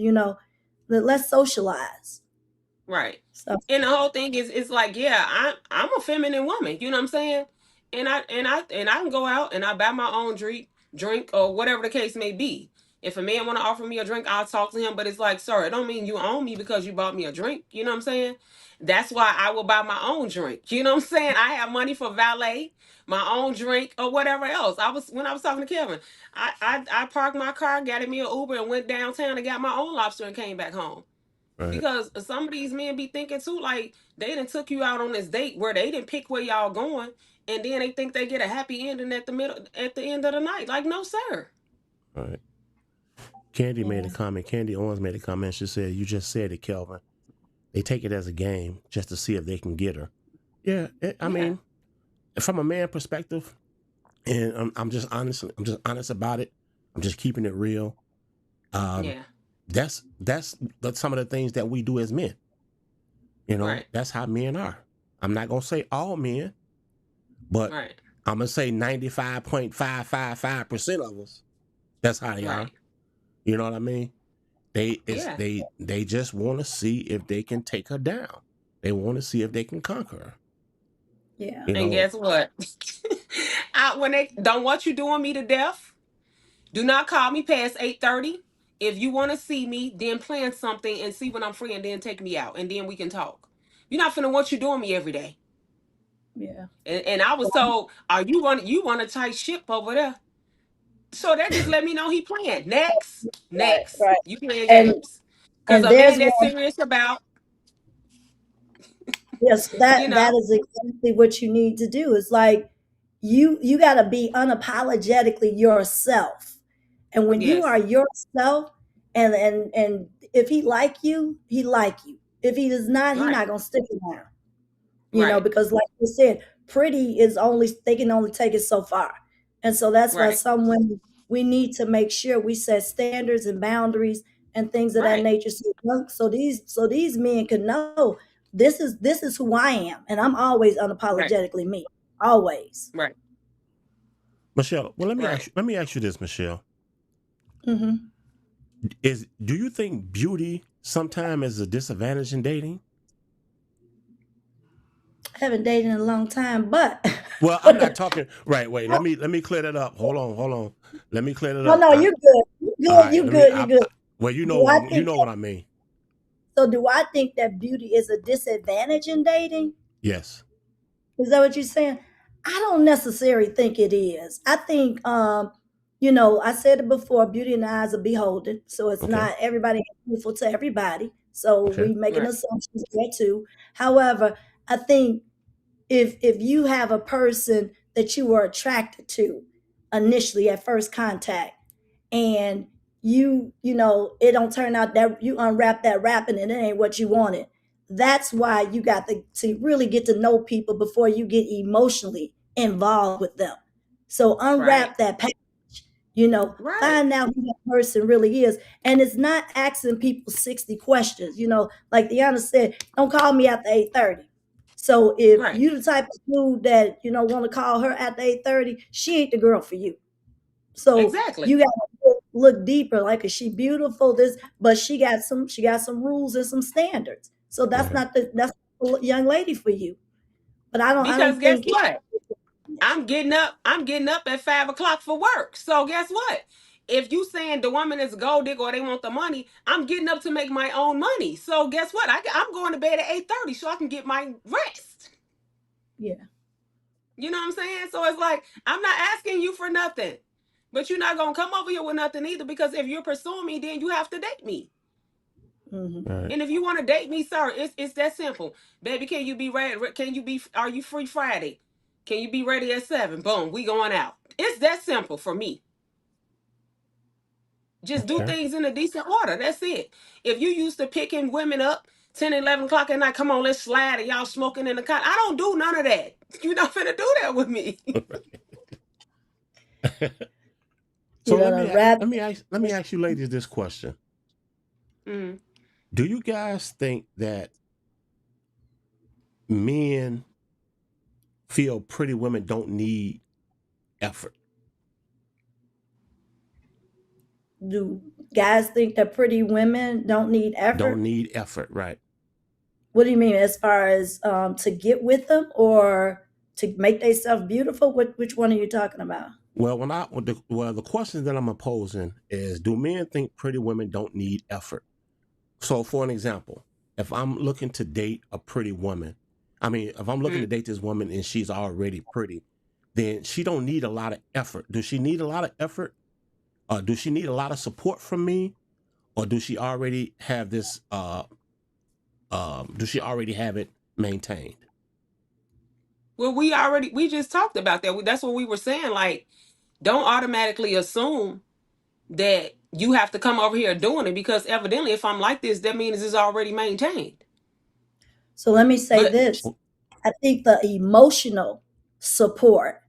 [SPEAKER 4] let's socialize.
[SPEAKER 3] Right.
[SPEAKER 4] So
[SPEAKER 3] And the whole thing is, it's like, yeah, I'm a feminine woman. You know what I'm saying? And I can go out and I buy my own drink or whatever the case may be. If a man want to offer me a drink, I'll talk to him. But it's like, sir, it don't mean you own me because you bought me a drink. You know what I'm saying? That's why I will buy my own drink. You know what I'm saying? I have money for valet, my own drink, or whatever else. When I was talking to Kevin, I parked my car, got me an Uber, and went downtown and got my own lobster and came back home.
[SPEAKER 2] Right.
[SPEAKER 3] Because some of these men be thinking too, like they done took you out on this date where they didn't pick where y'all going, and then they think they get a happy ending at the end of the night. Like, no, sir.
[SPEAKER 2] Right. Candy made a
[SPEAKER 4] yeah,
[SPEAKER 2] comment. Candy Owens made a comment. She said, "You just said it, Kelvin. They take it as a game just to see if they can get her." Yeah. I
[SPEAKER 3] Yeah.
[SPEAKER 2] mean, from a man perspective, and I'm just honest. I'm just honest about it. I'm just keeping it real.
[SPEAKER 3] Yeah.
[SPEAKER 2] That's some of the things that we do as men.
[SPEAKER 3] Right.
[SPEAKER 2] That's how men are. I'm not gonna say all men, but
[SPEAKER 3] Right.
[SPEAKER 2] I'm gonna say 95.555% of us. That's how they are.
[SPEAKER 3] Right.
[SPEAKER 2] You know what I mean?
[SPEAKER 3] Yeah.
[SPEAKER 2] They just want to see if they can take her down. They want to see if they can conquer her.
[SPEAKER 4] yeah,
[SPEAKER 2] You
[SPEAKER 3] And
[SPEAKER 2] know,
[SPEAKER 3] guess what? When they don't want you doing me to death, do not call me past 8:30. If you want to see me, then plan something and see when I'm free, and then take me out, and then we can talk. You're not finna want you doing me every day.
[SPEAKER 4] yeah.
[SPEAKER 3] And I was told, "Are you want a tight ship over there?" So that just let me know he playing.
[SPEAKER 4] Right,
[SPEAKER 3] Next,
[SPEAKER 4] right.
[SPEAKER 3] you playing
[SPEAKER 4] And
[SPEAKER 3] games. Because
[SPEAKER 4] and
[SPEAKER 3] a
[SPEAKER 4] there's
[SPEAKER 3] man that's
[SPEAKER 4] one.
[SPEAKER 3] serious about,
[SPEAKER 4] Yes,
[SPEAKER 3] you
[SPEAKER 4] that
[SPEAKER 3] know,
[SPEAKER 4] is exactly what you need to do. It's like you got to be unapologetically yourself. And when you are
[SPEAKER 3] yes,
[SPEAKER 4] yourself, and if he like you, he like you. If he does not, he
[SPEAKER 3] right,
[SPEAKER 4] not gonna stick around.
[SPEAKER 3] right,
[SPEAKER 4] Because like you said, pretty is only they can only take it so far. And so that's why
[SPEAKER 3] right,
[SPEAKER 4] some women we need to make sure we set standards and boundaries and things of that
[SPEAKER 3] right,
[SPEAKER 4] nature. So these men can know this is who I am. And I'm always
[SPEAKER 3] right,
[SPEAKER 4] unapologetically me. Always.
[SPEAKER 3] right,
[SPEAKER 2] Michelle. Well,
[SPEAKER 3] right.
[SPEAKER 2] let me ask you this, Michelle.
[SPEAKER 4] Hmm.
[SPEAKER 2] Do you think beauty sometimes is a disadvantage in dating?
[SPEAKER 4] I haven't dated in a long time, but
[SPEAKER 2] Well, I'm not talking. Right. Wait. Let me clear that up. Hold on. Hold on. Let me clear that
[SPEAKER 4] oh
[SPEAKER 2] up.
[SPEAKER 4] no, you're good. You
[SPEAKER 2] All
[SPEAKER 4] good,
[SPEAKER 2] right.
[SPEAKER 4] you good, you good.
[SPEAKER 2] Well,
[SPEAKER 4] Do I
[SPEAKER 2] you
[SPEAKER 4] think
[SPEAKER 2] know what I mean.
[SPEAKER 4] do I think that beauty is a disadvantage in dating?
[SPEAKER 2] Yes.
[SPEAKER 4] Is that what you're saying? I don't necessarily think it is. I think, I said it before, beauty in the eyes of beholden. So it's
[SPEAKER 2] Okay.
[SPEAKER 4] not everybody is beautiful to everybody. So
[SPEAKER 2] Okay.
[SPEAKER 4] we making
[SPEAKER 3] Right,
[SPEAKER 4] assumptions there too. However, I think if you have a person that you were attracted to initially at first contact, and it don't turn out that you unwrap that wrapping and it ain't what you wanted. That's why you got to really get to know people before you get emotionally involved with them. So
[SPEAKER 3] right,
[SPEAKER 4] unwrap that package,
[SPEAKER 3] right.
[SPEAKER 4] find out who that person really is. And it's not asking people 60 questions. Like Deanna said, don't call me after 8:30. So if
[SPEAKER 3] Right.
[SPEAKER 4] you the type of dude that, want to call her after 8:30, she ain't the girl for you. So
[SPEAKER 3] Exactly.
[SPEAKER 4] you got to look deeper. Like, is she beautiful? But she got some rules and some standards. So that's
[SPEAKER 2] Right.
[SPEAKER 4] not the young lady for you. But I
[SPEAKER 3] Because
[SPEAKER 4] don't
[SPEAKER 3] guess
[SPEAKER 4] think
[SPEAKER 3] what? I'm getting up at 5 o'clock for work. So guess what? If you saying the woman is a gold digger or they want the money, I'm getting up to make my own money. So guess what? I'm going to bed at 8:30 so I can get my rest.
[SPEAKER 4] yeah.
[SPEAKER 3] You know what I'm saying? So it's like I'm not asking you for nothing, but you're not gonna come over here with nothing either. Because if you're pursuing me, then you have to date me.
[SPEAKER 4] Hmm.
[SPEAKER 2] Right.
[SPEAKER 3] And if you want to date me, sir, it's that simple. Baby, can you be ready? Are you free Friday? Can you be ready at 7? Boom, we going out. It's that simple for me. Just do
[SPEAKER 2] Okay.
[SPEAKER 3] things in a decent order. That's it. If you used to picking women up 10, 11 o'clock at night, come on, let's slide, and y'all smoking in the car. I don't do none of that. You're not finna do that with me.
[SPEAKER 2] So
[SPEAKER 4] Unwrap.
[SPEAKER 2] let me ask you ladies this question.
[SPEAKER 3] Mm,
[SPEAKER 2] Do you guys think that men feel pretty women don't need effort.
[SPEAKER 4] Do guys think that pretty women don't need
[SPEAKER 2] Don't
[SPEAKER 4] effort?
[SPEAKER 2] need effort, right?
[SPEAKER 4] What do you mean, as far as to get with them or to make themselves beautiful? Which one are you talking about?
[SPEAKER 2] Well, the question that I'm posing is, do men think pretty women don't need effort? So, for an example, if I'm looking to date a pretty woman, if I'm looking to date this woman and she's already pretty, then she don't need a lot of effort. Does she need a lot of effort? Do she need a lot of support from me, or do she already have this? Do she already have it maintained?
[SPEAKER 3] Well, we just talked about that. That's what we were saying. Like, don't automatically assume that you have to come over here doing it, because evidently, if I'm like this, that means it's already maintained.
[SPEAKER 4] So let me say
[SPEAKER 3] But
[SPEAKER 4] this. I think the emotional support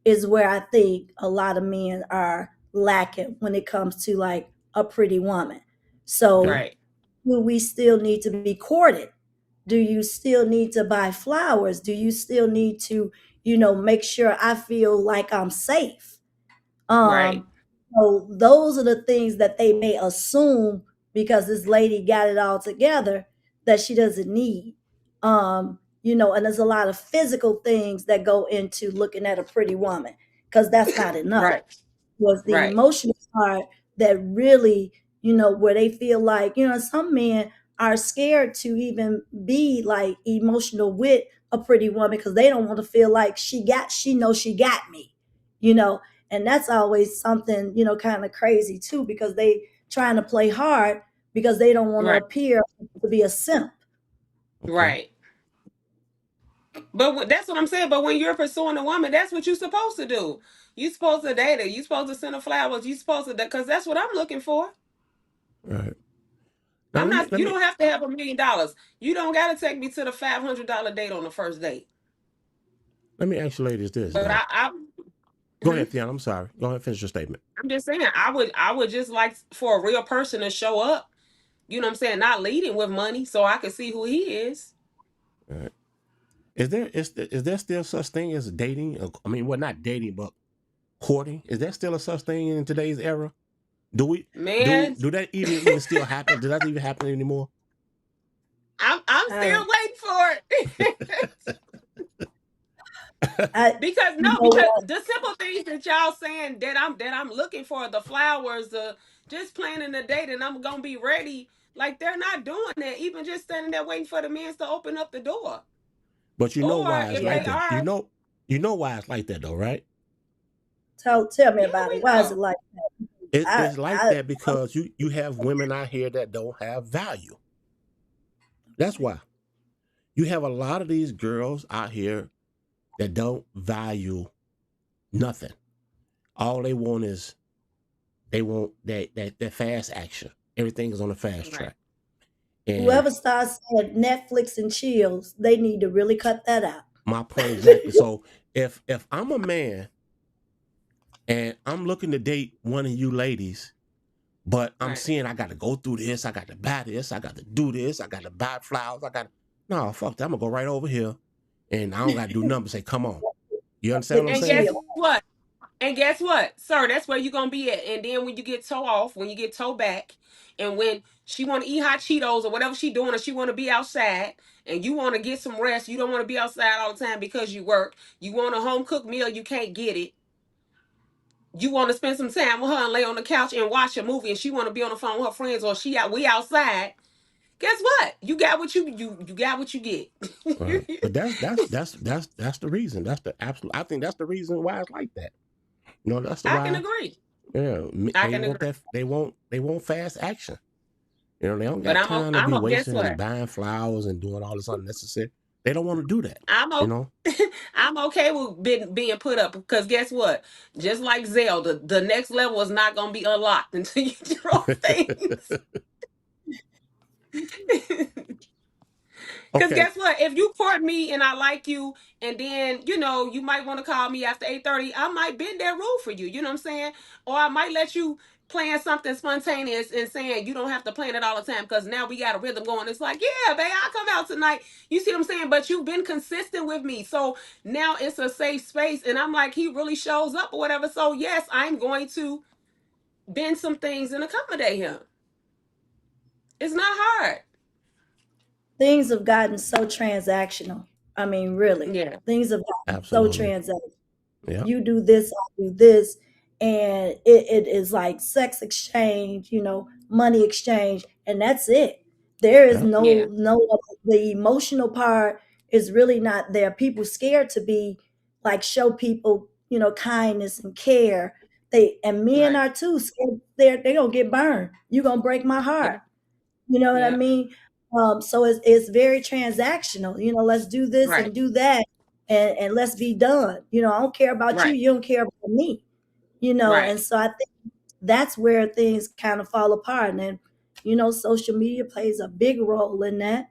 [SPEAKER 4] is where I think a lot of men are lacking when it comes to like a pretty woman. So
[SPEAKER 2] Okay.
[SPEAKER 3] right,
[SPEAKER 4] do we still need to be courted? Do you still need to buy flowers? Do you still need to, make sure I feel like I'm safe?
[SPEAKER 3] right,
[SPEAKER 4] So those are the things that they may assume because this lady got it all together that she doesn't need. And there's a lot of physical things that go into looking at a pretty woman because that's not enough.
[SPEAKER 3] right,
[SPEAKER 4] Was the
[SPEAKER 3] right,
[SPEAKER 4] emotional part that really, where they feel like, some men are scared to even be like emotional with a pretty woman because they don't want to feel like she knows she got me, you know, and that's always something, kind of crazy too, because they trying to play hard because they don't want to
[SPEAKER 3] right,
[SPEAKER 4] appear to be a simp.
[SPEAKER 2] Okay.
[SPEAKER 3] right. But that's what I'm saying. But when you're pursuing a woman, that's what you're supposed to do. You're supposed to date her. You're supposed to send her flowers. You're supposed to, because that's what I'm looking for.
[SPEAKER 2] Right. Now
[SPEAKER 3] I'm
[SPEAKER 2] let me
[SPEAKER 3] not.
[SPEAKER 2] let
[SPEAKER 3] You
[SPEAKER 2] me
[SPEAKER 3] don't have to have $1 million. You don't got to take me to the $500 date on the first date.
[SPEAKER 2] let me ask you ladies this
[SPEAKER 3] But
[SPEAKER 2] though.
[SPEAKER 3] I
[SPEAKER 2] Go
[SPEAKER 3] mhm.
[SPEAKER 2] ahead, Theon. I'm sorry. Go ahead, finish your statement.
[SPEAKER 3] I'm just saying, I would just like for a real person to show up. You know what I'm saying? Not leading with money, so I can see who he is.
[SPEAKER 2] All right. Is there still such thing as dating? Well, not dating, but courting. Is there still a such thing in today's era? Do we
[SPEAKER 3] Man,
[SPEAKER 2] do that even still happen? Does that even happen anymore?
[SPEAKER 3] I'm
[SPEAKER 4] I,
[SPEAKER 3] still waiting for it.
[SPEAKER 4] I,
[SPEAKER 3] Because
[SPEAKER 4] you
[SPEAKER 3] no,
[SPEAKER 4] know
[SPEAKER 3] because
[SPEAKER 4] what?
[SPEAKER 3] the simple things that y'all saying that I'm looking for, the flowers, the just planning the date, and I'm gonna be ready. Like, they're not doing that. Even just standing there waiting for the men to open up the door.
[SPEAKER 2] But you know
[SPEAKER 3] Or
[SPEAKER 2] why it's
[SPEAKER 3] if
[SPEAKER 2] like
[SPEAKER 3] they
[SPEAKER 4] Yeah.
[SPEAKER 2] that.
[SPEAKER 3] are,
[SPEAKER 2] You know why it's like that though, right?
[SPEAKER 4] Tell me
[SPEAKER 3] yeah,
[SPEAKER 4] about it.
[SPEAKER 3] we
[SPEAKER 4] Why is
[SPEAKER 3] know.
[SPEAKER 4] it like that?
[SPEAKER 2] It's like
[SPEAKER 4] I
[SPEAKER 2] that because you have women out here that don't have value. That's why. You have a lot of these girls out here that don't value nothing. All they want is they want that fast action. Everything is on the fast
[SPEAKER 3] Right.
[SPEAKER 2] track. And
[SPEAKER 4] Whoever starts saying Netflix and chills, they need to really cut that out.
[SPEAKER 2] my point exactly. So if I'm a man and I'm looking to date one of you ladies, but I'm
[SPEAKER 3] Right.
[SPEAKER 2] seeing I got to go through this, I got to buy this, I got to do this, I got to buy flowers, no, fuck that. I'm gonna go right over here, and I don't got to do nothing but say, come on. You understand what I'm
[SPEAKER 3] And
[SPEAKER 2] saying?
[SPEAKER 3] guess
[SPEAKER 4] Chill.
[SPEAKER 3] what? And guess what, sir? That's where you're gonna be at. And then when you get toe off, when you get toe back, and when she want to eat hot Cheetos or whatever she doing, or she want to be outside, and you want to get some rest, you don't want to be outside all the time because you work. You want a home cooked meal, you can't get it. You want to spend some time with her and lay on the couch and watch a movie, and she want to be on the phone with her friends, or we outside. Guess what? You got what you got what you get.
[SPEAKER 2] Right. But that's the reason. That's the absolute. I think that's the reason why it's like that. That's the
[SPEAKER 3] I can
[SPEAKER 2] why.
[SPEAKER 3] agree.
[SPEAKER 2] Yeah,
[SPEAKER 3] I
[SPEAKER 2] they
[SPEAKER 3] can
[SPEAKER 2] want
[SPEAKER 3] agree.
[SPEAKER 2] that. They want fast action. They don't
[SPEAKER 3] But
[SPEAKER 2] got time to be
[SPEAKER 3] guess
[SPEAKER 2] wasting and
[SPEAKER 3] what?
[SPEAKER 2] buying flowers and doing all this unnecessary. They don't want to do that.
[SPEAKER 3] I'm
[SPEAKER 2] You
[SPEAKER 3] okay.
[SPEAKER 2] know.
[SPEAKER 3] I'm okay with being put up, because guess what? Just like Zelda, the next level is not going to be unlocked until you throw things. Because
[SPEAKER 2] Okay.
[SPEAKER 3] guess what? If you court me and I like you, and then you might want to call me after 8:30. I might bend that rule for you. You know what I'm saying? Or I might let you playing something spontaneous and saying you don't have to plan it all the time because now we got a rhythm going. It's like, yeah, babe, I'll come out tonight. You see what I'm saying? But you've been consistent with me. So now it's a safe space. And I'm like, he really shows up or whatever. So yes, I'm going to bend some things and accommodate him. It's not hard.
[SPEAKER 4] Things have gotten so transactional. I mean, really,
[SPEAKER 3] Yeah.
[SPEAKER 4] things have gotten so
[SPEAKER 2] Absolutely.
[SPEAKER 4] transactional.
[SPEAKER 2] Yeah.
[SPEAKER 4] You do this, I do this, and it is like sex exchange, money exchange, and that's it. There is
[SPEAKER 2] Yeah.
[SPEAKER 3] Yeah.
[SPEAKER 4] the emotional part is really not there. People scared to be like show people, kindness and care. And men
[SPEAKER 3] Right.
[SPEAKER 4] are too scared. They're gonna get burned. You're gonna break my
[SPEAKER 3] Yeah.
[SPEAKER 4] heart. You know what I
[SPEAKER 3] Yeah.
[SPEAKER 4] mean? So it's very transactional. Let's do this
[SPEAKER 3] Right.
[SPEAKER 4] and do that, and let's be done. I don't care about you.
[SPEAKER 3] Right.
[SPEAKER 4] You don't care about me.
[SPEAKER 3] Right.
[SPEAKER 4] And so I think that's where things kind of fall apart. And then, social media plays a big role in that.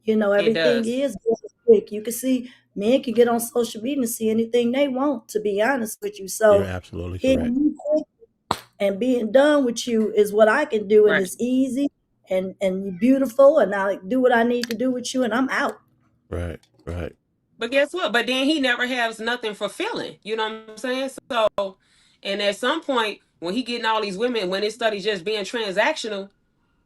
[SPEAKER 3] It
[SPEAKER 4] Everything
[SPEAKER 3] does.
[SPEAKER 4] is going quick. You can see men can get on social media and see anything they want, to be honest with you.
[SPEAKER 2] You're
[SPEAKER 4] So
[SPEAKER 2] absolutely
[SPEAKER 4] hitting
[SPEAKER 2] correct.
[SPEAKER 4] you quick and being done with you is what I can do, and
[SPEAKER 3] Right.
[SPEAKER 4] it's easy and you're beautiful, and I do what I need to do with you, and I'm out.
[SPEAKER 2] Right. Right.
[SPEAKER 3] But guess what? But then he never has nothing fulfilling. You know what I'm saying? So, and at some point, when he getting all these women, when it started just being transactional,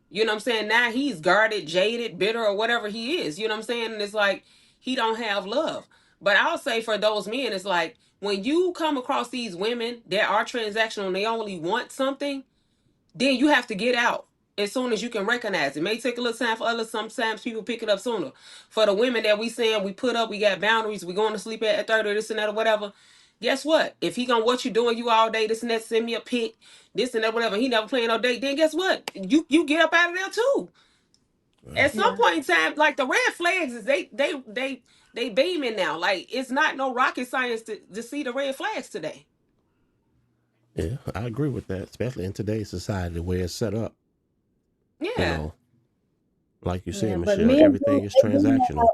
[SPEAKER 3] you know what I'm saying? Now he's guarded, jaded, bitter, or whatever he is. You know what I'm saying? And it's like he don't have love. But I'll say for those men, it's like when you come across these women that are transactional and they only want something, then you have to get out as soon as you can recognize it. It may take a little time for others. Sometimes people pick it up sooner. For the women that we saying we put up, we got boundaries, we going to sleep at 30 or this and that or whatever. Guess what? If he gonna what you doing you all day, this and that, send me a pic, this and that, whatever. He never playing no date. Then guess what? You get up out of there too.
[SPEAKER 2] Right.
[SPEAKER 3] At some
[SPEAKER 4] Yeah.
[SPEAKER 3] point in time, like the red flags is they beaming now. Like it's not no rocket science to see the red flags today.
[SPEAKER 2] Yeah. I agree with that, especially in today's society, the way it's set up. You
[SPEAKER 3] Yeah.
[SPEAKER 2] know, like you
[SPEAKER 4] Yeah,
[SPEAKER 2] said,
[SPEAKER 4] but
[SPEAKER 2] Michelle,
[SPEAKER 4] men
[SPEAKER 2] everything is
[SPEAKER 4] they do know how
[SPEAKER 2] transactional.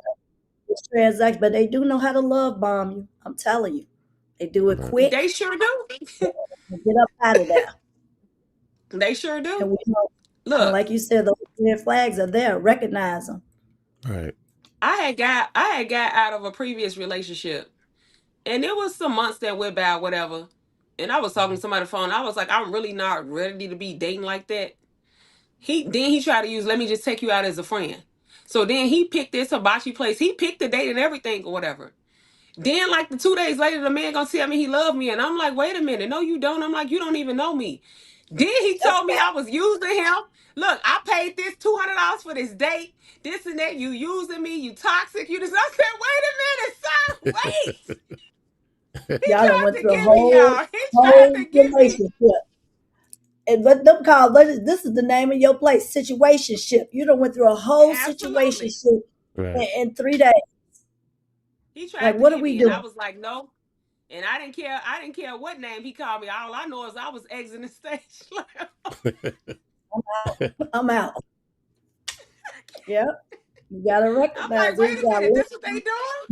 [SPEAKER 4] to transact, but they do know how to love bomb you. I'm telling you, they do it
[SPEAKER 2] Right.
[SPEAKER 3] They
[SPEAKER 4] quick
[SPEAKER 3] sure do.
[SPEAKER 4] and get up out of there.
[SPEAKER 3] They sure
[SPEAKER 4] And
[SPEAKER 3] do.
[SPEAKER 4] we know, and
[SPEAKER 3] Look,
[SPEAKER 4] like you said, those red flags are there. Recognize them.
[SPEAKER 2] Right.
[SPEAKER 3] I had got out of a previous relationship, and it was some months that went by, whatever. And I was talking to somebody on the phone. I was like, I'm really not ready to be dating like that. He tried to use, let me just take you out as a friend. So then he picked this hibachi place. He picked the date and everything or whatever. Then like the 2 days later, the man gonna tell me he loved me, and I'm like, wait a minute, no, you don't. I'm like, you don't even know me. Then he told me I was using him. Look, I paid this $200 for this date, this and that. You using me, you toxic. You just. I said, wait a minute, son, wait. He
[SPEAKER 4] Y'all done
[SPEAKER 3] tried
[SPEAKER 4] went
[SPEAKER 3] to
[SPEAKER 4] through a
[SPEAKER 3] get me,
[SPEAKER 4] whole
[SPEAKER 3] y'all. He tried
[SPEAKER 4] whole
[SPEAKER 3] to get me.
[SPEAKER 4] relationship. And what them call this is the name of your place, situationship. You done went through a whole
[SPEAKER 3] Absolutely.
[SPEAKER 4] situationship
[SPEAKER 2] Right.
[SPEAKER 4] in 3 days.
[SPEAKER 3] He
[SPEAKER 4] Like,
[SPEAKER 3] tried to
[SPEAKER 4] what are
[SPEAKER 3] get
[SPEAKER 4] we
[SPEAKER 3] me, and I
[SPEAKER 4] doing?
[SPEAKER 3] was like, no. And I didn't care. I didn't care what name he called me. All I know is I was exiting the stage.
[SPEAKER 4] I'm out. Yeah. You gotta
[SPEAKER 3] I'm
[SPEAKER 4] recognize
[SPEAKER 3] like,
[SPEAKER 4] it. You
[SPEAKER 3] wait a
[SPEAKER 4] gotta
[SPEAKER 3] minute,
[SPEAKER 4] let
[SPEAKER 3] this what they
[SPEAKER 4] you,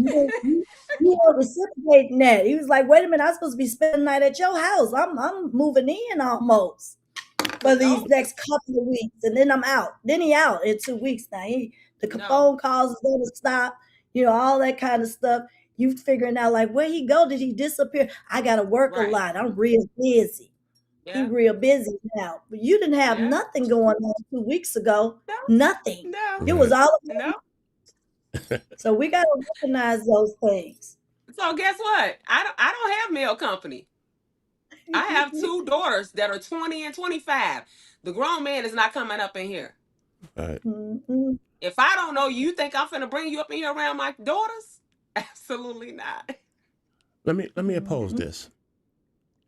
[SPEAKER 3] doing?
[SPEAKER 4] you, you weren't reciprocating that. He was like, wait a minute, I'm supposed to be spending the night at your house. I'm moving in almost for these
[SPEAKER 3] No,
[SPEAKER 4] next couple of weeks. And then I'm out. Then he out in 2 weeks now. The
[SPEAKER 3] no,
[SPEAKER 4] phone calls is gonna stop, all that kind of stuff. You figuring out like where he go? Did he disappear? I gotta work a
[SPEAKER 3] right.
[SPEAKER 4] lot. I'm real busy. He
[SPEAKER 3] Yeah,
[SPEAKER 4] real busy now. But you didn't have
[SPEAKER 3] yeah.
[SPEAKER 4] nothing going on 2 weeks ago.
[SPEAKER 3] No,
[SPEAKER 4] Nothing.
[SPEAKER 3] no,
[SPEAKER 4] It was
[SPEAKER 2] Right.
[SPEAKER 4] all.
[SPEAKER 3] no.
[SPEAKER 4] So we got to recognize those things.
[SPEAKER 3] So guess what? I don't have male company. I have two daughters that are 20 and 25. The grown man is not coming up in here.
[SPEAKER 2] Right.
[SPEAKER 4] Mhm.
[SPEAKER 3] If I don't know you, you think I'm finna bring you up in here around my daughters? Absolutely not.
[SPEAKER 2] Let me oppose
[SPEAKER 4] Mhm.
[SPEAKER 2] this.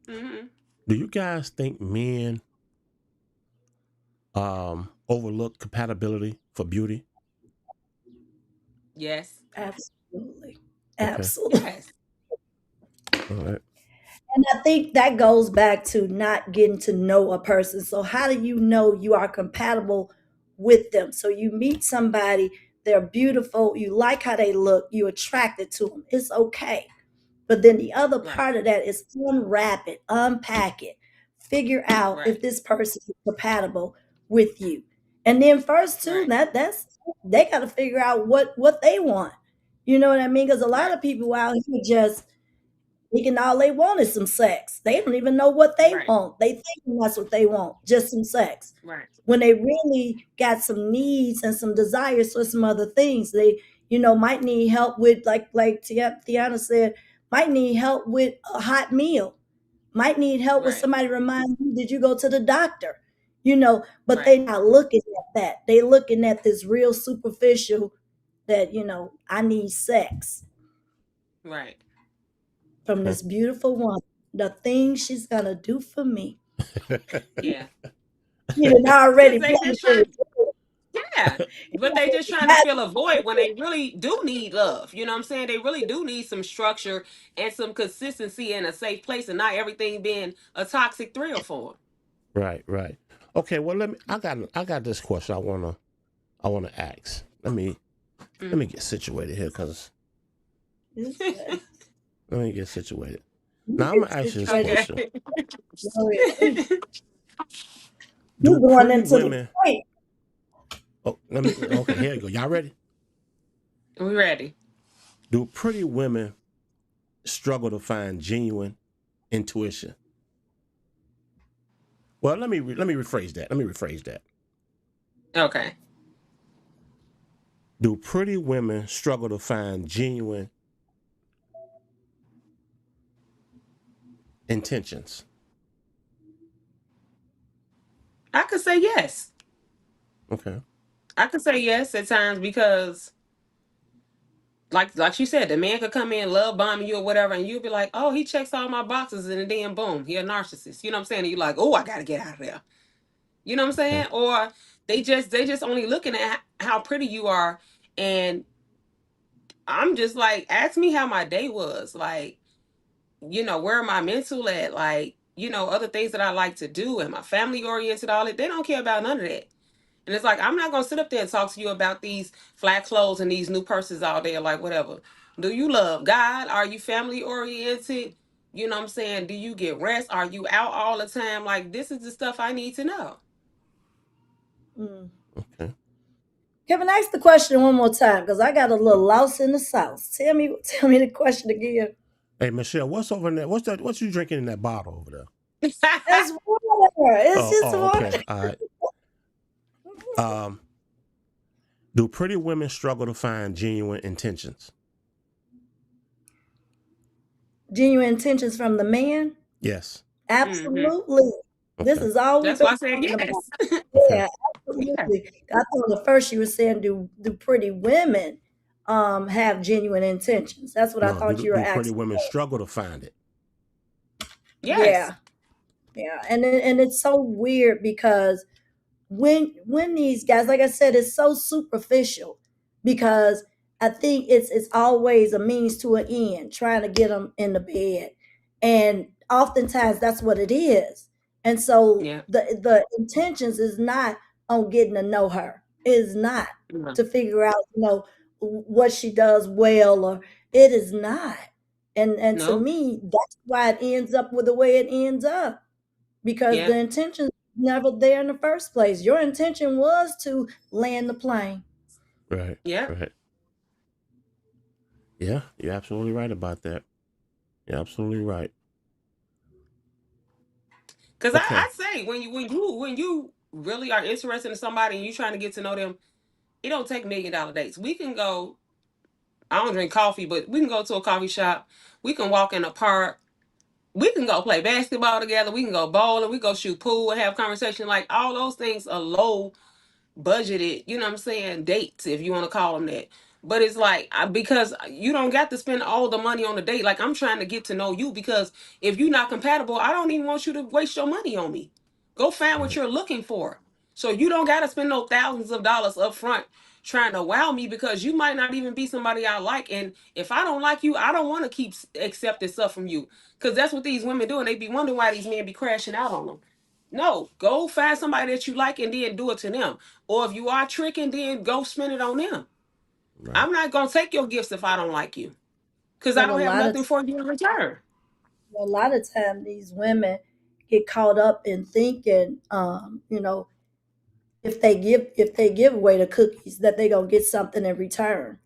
[SPEAKER 3] Hmm.
[SPEAKER 2] Do you guys think men overlook compatibility for beauty?
[SPEAKER 3] Yes.
[SPEAKER 4] Absolutely.
[SPEAKER 2] Okay.
[SPEAKER 4] Absolutely.
[SPEAKER 3] Yes.
[SPEAKER 2] All right.
[SPEAKER 4] And I think that goes back to not getting to know a person. So, how do you know you are compatible with them? So, you meet somebody, they're beautiful, you like how they look, you're attracted to them. It's okay. But then the other
[SPEAKER 3] Right.
[SPEAKER 4] part of that is unwrap it, unpack it, figure out
[SPEAKER 3] Right.
[SPEAKER 4] if this person is compatible with you. And then first too,
[SPEAKER 3] Right.
[SPEAKER 4] that's they got to figure out what they want. You know what I mean? Because a lot
[SPEAKER 3] Right.
[SPEAKER 4] of people out here just thinking all they want is some sex. They don't even know what they
[SPEAKER 3] Right.
[SPEAKER 4] want. They think that's what they want, just some sex.
[SPEAKER 3] Right.
[SPEAKER 4] When they really got some needs and some desires for some other things, they might need help with like Tiana said, might need help with a hot meal, might need help with
[SPEAKER 3] Right.
[SPEAKER 4] somebody to remind you, did you go to the doctor? But
[SPEAKER 3] Right.
[SPEAKER 4] they're not looking at that. They looking at this real superficial that, I need sex
[SPEAKER 3] Right.
[SPEAKER 4] from
[SPEAKER 2] Okay.
[SPEAKER 4] this beautiful woman. The things she's gonna do for me.
[SPEAKER 3] Yeah.
[SPEAKER 4] You done
[SPEAKER 3] Because
[SPEAKER 4] already
[SPEAKER 3] they
[SPEAKER 4] planned
[SPEAKER 3] just
[SPEAKER 4] for
[SPEAKER 3] trying.
[SPEAKER 4] it.
[SPEAKER 3] Yeah. But they just trying to fill a void when they really do need love. You know what I'm saying? They really do need some structure and some consistency in a safe place, and not everything being a toxic thrill for
[SPEAKER 2] Right, right. Okay, well I got this question I wanna ask. Let me
[SPEAKER 3] them.
[SPEAKER 2] get situated here because
[SPEAKER 4] It's
[SPEAKER 3] Mm.
[SPEAKER 2] let me get situated.
[SPEAKER 4] you
[SPEAKER 2] Now I'm
[SPEAKER 4] get
[SPEAKER 2] gonna ask you this
[SPEAKER 3] Okay.
[SPEAKER 2] question.
[SPEAKER 4] situated.
[SPEAKER 2] Do
[SPEAKER 4] You going
[SPEAKER 2] pretty
[SPEAKER 4] into the
[SPEAKER 2] women
[SPEAKER 4] point.
[SPEAKER 2] okay, here you go. Y'all ready?
[SPEAKER 3] We ready.
[SPEAKER 2] Do pretty women struggle to find genuine intuition? Well, let me rephrase that.
[SPEAKER 3] Okay.
[SPEAKER 2] Do pretty women struggle to find genuine intentions?
[SPEAKER 3] I could say yes.
[SPEAKER 2] Okay.
[SPEAKER 3] I could say yes at times because like you said, the man could come in, love bombing you or whatever, and you'll be like, oh, he checks all my boxes, and then boom, he a narcissist. You know what I'm saying? And you're like, oh, I gotta get out of there. You know what I'm
[SPEAKER 2] Okay.
[SPEAKER 3] saying? Or they just only looking at how pretty you are, and I'm just like, ask me how my day was. Like, where am I mental at? Like, other things that I like to do and my family oriented, all that. They don't care about none of that. And it's like, I'm not gonna sit up there and talk to you about these flat clothes and these new purses all day or like whatever. Do you love God? Are you family oriented? You know what I'm saying? Do you get rest? Are you out all the time? Like, this is the stuff I need to know.
[SPEAKER 4] Mm.
[SPEAKER 2] Okay.
[SPEAKER 4] Kevin, ask the question one more time because I got a little lost in the sauce. Tell me the question again.
[SPEAKER 2] Hey Michelle, what's over in there? What's that? What's you drinking in that bottle over there?
[SPEAKER 4] That's water. It's just
[SPEAKER 2] Oh, okay.
[SPEAKER 4] water.
[SPEAKER 2] All right. Um, do pretty women struggle to find genuine intentions?
[SPEAKER 4] Genuine intentions from the man?
[SPEAKER 2] Yes.
[SPEAKER 3] Hmm.
[SPEAKER 4] Absolutely. This
[SPEAKER 2] Okay.
[SPEAKER 4] is all we've
[SPEAKER 3] That's
[SPEAKER 4] been
[SPEAKER 3] why I said
[SPEAKER 4] talking about.
[SPEAKER 3] yes.
[SPEAKER 2] Okay.
[SPEAKER 4] Yeah,
[SPEAKER 3] Yeah.
[SPEAKER 4] absolutely. I thought the first you were saying, do pretty women have genuine intentions? That's what I
[SPEAKER 2] No. Do
[SPEAKER 4] thought you were
[SPEAKER 2] do pretty
[SPEAKER 4] asking.
[SPEAKER 2] women struggle to find it?
[SPEAKER 3] Yes.
[SPEAKER 4] Yeah, yeah, and it's so weird because when these guys, like I said, it's so superficial because I think it's always a means to an end, trying to get them in the bed, and oftentimes that's what it is. And so
[SPEAKER 3] Yeah.
[SPEAKER 4] the intentions is not on getting to know her. It is not
[SPEAKER 3] No.
[SPEAKER 4] to figure out what she does well, or it is not. And to
[SPEAKER 3] No.
[SPEAKER 4] me, that's why it ends up with the way it ends up because
[SPEAKER 3] Yeah.
[SPEAKER 4] the intention never there in the first place. Your intention was to land the plane.
[SPEAKER 2] Right.
[SPEAKER 3] Yeah.
[SPEAKER 2] Right. Yeah. You're absolutely right about that. You're absolutely right.
[SPEAKER 3] Because I
[SPEAKER 2] Okay.
[SPEAKER 3] say when you really are interested in somebody and you trying to get to know them, it don't take $1 million dates. We can go. I don't drink coffee, but we can go to a coffee shop. We can walk in a park. We can go play basketball together. We can go bowling. We go shoot pool and have conversation. Like all those things are low budgeted, you know what I'm saying, dates, if you want to call them that. But it's like, because you don't got to spend all the money on the date. Like, I'm trying to get to know you because if you're not compatible, I don't even want you to waste your money on me. Go find what
[SPEAKER 2] Right.
[SPEAKER 3] you're looking for. So you don't got to spend no thousands of dollars up front trying to wow me because you might not even be somebody I like. And if I don't like you, I don't want to keep accepting stuff from you because that's what these women do. And they be wondering why these men be crashing out on them. No, go find somebody that you like and then do it to them. Or if you are tricking, then go spend it on them.
[SPEAKER 2] Right.
[SPEAKER 3] I'm not gonna take your gifts if I don't like you, because I
[SPEAKER 4] But
[SPEAKER 3] don't have nothing for you in return.
[SPEAKER 4] a lot of time these women get caught up in thinking, if they give away the cookies, that they gonna get something in return,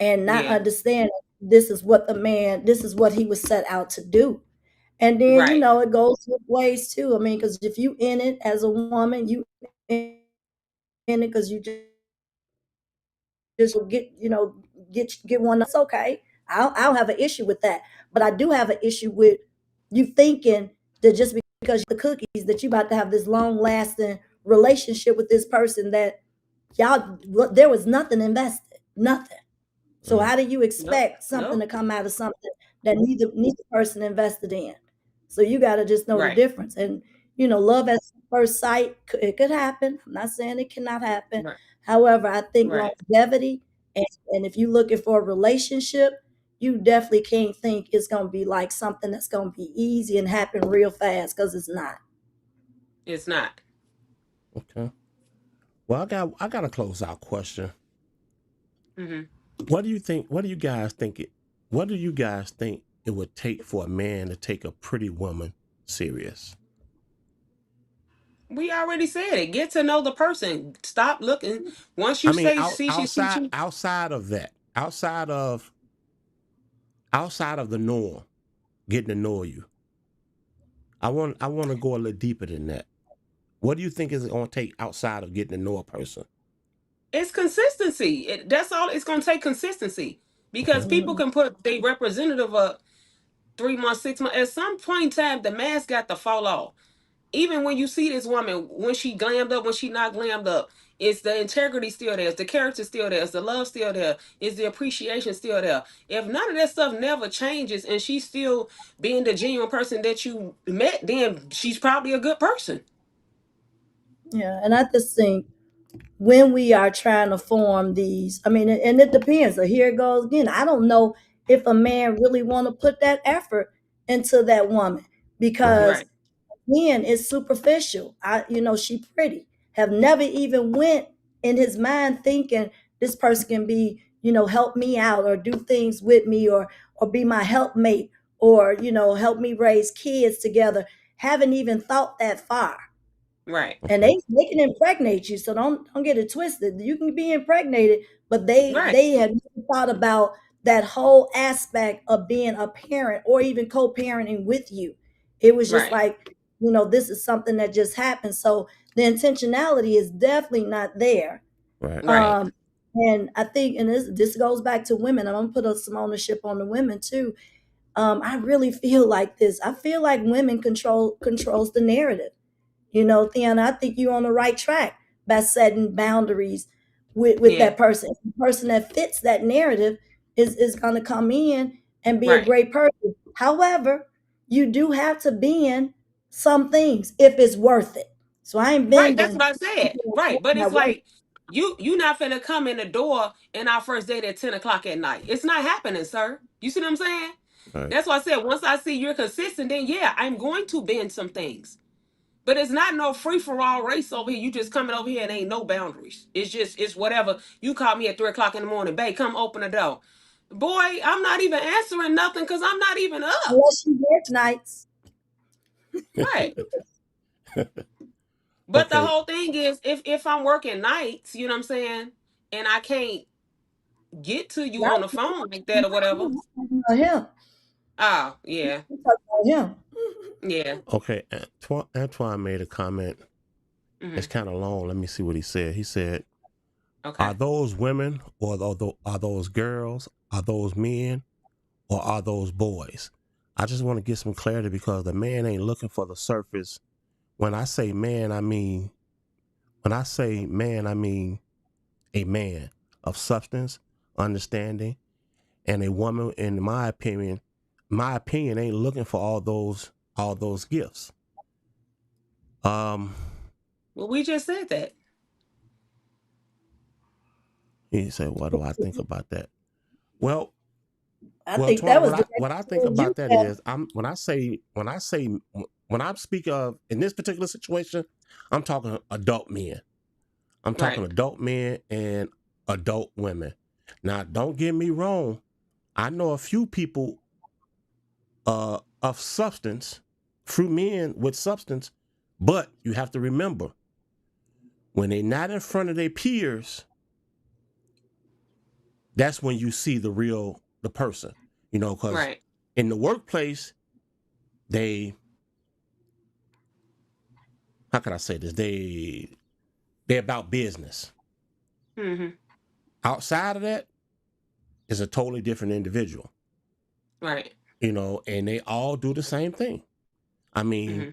[SPEAKER 4] and not
[SPEAKER 3] Yeah.
[SPEAKER 4] understand this is what he was set out to do. And then,
[SPEAKER 3] Right.
[SPEAKER 4] it goes both ways too. I mean, because if you in it as a woman, you in it because you just get one. That's okay. I'll have an issue with that, but I do have an issue with you thinking that just because the cookies that you about to have this long lasting relationship with this person, that there was nothing invested, nothing. So
[SPEAKER 2] Right.
[SPEAKER 4] how do you
[SPEAKER 3] Nope.
[SPEAKER 4] expect something
[SPEAKER 3] Nope.
[SPEAKER 4] to come out of something that neither person invested in? So you got to just know the
[SPEAKER 3] Right.
[SPEAKER 4] difference. And love at first sight, it could happen. I'm not saying it cannot happen.
[SPEAKER 3] Right.
[SPEAKER 4] However, I think
[SPEAKER 3] Right.
[SPEAKER 4] longevity, and if you're looking for a relationship, you definitely can't think it's going to be like something that's going to be easy and happen real fast, because it's not.
[SPEAKER 3] It's not.
[SPEAKER 2] Okay. Well, I got a close out question.
[SPEAKER 3] Hmm.
[SPEAKER 2] What do you think? What do you guys think it? What do you guys think it would take for a man to take a pretty woman serious?
[SPEAKER 3] We already said it. Get to know the person. Stop looking. Once
[SPEAKER 2] I
[SPEAKER 3] you
[SPEAKER 2] mean,
[SPEAKER 3] say see she see you.
[SPEAKER 2] outside of that, outside of the norm, getting to know you. I want to go a little deeper than that. What do you think is it going to take outside of getting to know a person?
[SPEAKER 3] It's consistency. That's all. It's going to take consistency because
[SPEAKER 2] Okay.
[SPEAKER 3] people
[SPEAKER 4] Mhm.
[SPEAKER 3] can put the representative up 3 months, 6 months. At some point in time, the mask got to fall off. Even when you see this woman, when she glammed up, when she not glammed up, is the integrity still there? Is the character still there? Is the love still there? Is the appreciation still there? If none of that stuff never changes and she's still being the genuine person that you met, then she's probably a good person.
[SPEAKER 4] Yeah, and I just think when we are trying to form these, I mean, and it depends. So here it goes again. I don't know if a man really want to put that effort into that woman,
[SPEAKER 2] Right.
[SPEAKER 4] because
[SPEAKER 3] Right.
[SPEAKER 4] again, it's superficial. She pretty. Have never even went in his mind thinking this person can be, help me out or do things with me, or be my helpmate, or help me raise kids together. Haven't even thought that far.
[SPEAKER 3] Right.
[SPEAKER 4] And
[SPEAKER 2] Okay.
[SPEAKER 4] they can impregnate you, so don't get it twisted. You can be impregnated, but they
[SPEAKER 3] Right.
[SPEAKER 4] they have never thought about that whole aspect of being a parent or even co-parenting with you. It was just
[SPEAKER 3] Right.
[SPEAKER 4] like, this is something that just happened. So the intentionality is definitely not there.
[SPEAKER 2] Right.
[SPEAKER 3] Right.
[SPEAKER 4] And I think, and this goes back to women. I'm gonna put some ownership on the women too. I really feel like this. I feel like women controls the narrative. Theana, I think you're on the right track by setting boundaries with
[SPEAKER 3] Yeah.
[SPEAKER 4] that person. The person that fits that narrative is going to come in and be a
[SPEAKER 3] Right.
[SPEAKER 4] great person. However, you do have to bend some things if it's worth it. So I ain't
[SPEAKER 3] Right. That's
[SPEAKER 4] bending.
[SPEAKER 3] what I said. Right. But it's like you not finna come in the door in our first date at 10 o'clock at night. It's not happening, sir. You see what I'm saying?
[SPEAKER 2] Right.
[SPEAKER 3] That's why I said once I see you're consistent, then yeah, I'm going to bend some things. But it's not no free for all race over here. You just coming over here and ain't no boundaries. It's whatever. You call me at 3 o'clock in the morning, babe, come open the door. Boy, I'm not even answering nothing because I'm not even up.
[SPEAKER 4] Unless you work nights.
[SPEAKER 3] Right. But the
[SPEAKER 2] Okay.
[SPEAKER 3] whole thing is if I'm working nights, you know what I'm saying, and I can't get to you
[SPEAKER 4] Not
[SPEAKER 3] on the phone like that or whatever.
[SPEAKER 4] him.
[SPEAKER 3] Oh, yeah.
[SPEAKER 4] I'm talking about him.
[SPEAKER 3] Yeah.
[SPEAKER 2] Okay. Antoine made a comment. It's
[SPEAKER 3] Hmm.
[SPEAKER 2] kind of long. Let me see what he said. He said,
[SPEAKER 3] Okay.
[SPEAKER 2] "Are those women, or are those girls? Are those men, or are those boys?" I just want to get some clarity because the man ain't looking for the surface. When I say man, I mean a man of substance, understanding, and a woman. In my opinion, ain't looking for all those gifts. Um,
[SPEAKER 3] Well, we just said that.
[SPEAKER 2] he said, "What do I think about that?" Well,
[SPEAKER 4] I
[SPEAKER 2] well,
[SPEAKER 4] think that
[SPEAKER 2] Twan,
[SPEAKER 4] was
[SPEAKER 2] what I
[SPEAKER 4] directed
[SPEAKER 2] think
[SPEAKER 4] towards you,
[SPEAKER 2] about that
[SPEAKER 4] Pat.
[SPEAKER 2] is, when I speak of in this particular situation, I'm talking adult men. I'm talking
[SPEAKER 3] Right.
[SPEAKER 2] adult men and adult women. Now, don't get me wrong. I know a few people of substance fruit men with substance, but you have to remember when they're not in front of their peers, that's when you see the person, because
[SPEAKER 3] Right.
[SPEAKER 2] in the workplace, how can I say this? They're about business.
[SPEAKER 3] Mm-hmm.
[SPEAKER 2] Outside of that is a totally different individual,
[SPEAKER 3] Right.
[SPEAKER 2] and they all do the same thing. I mean,
[SPEAKER 3] Mm-hmm.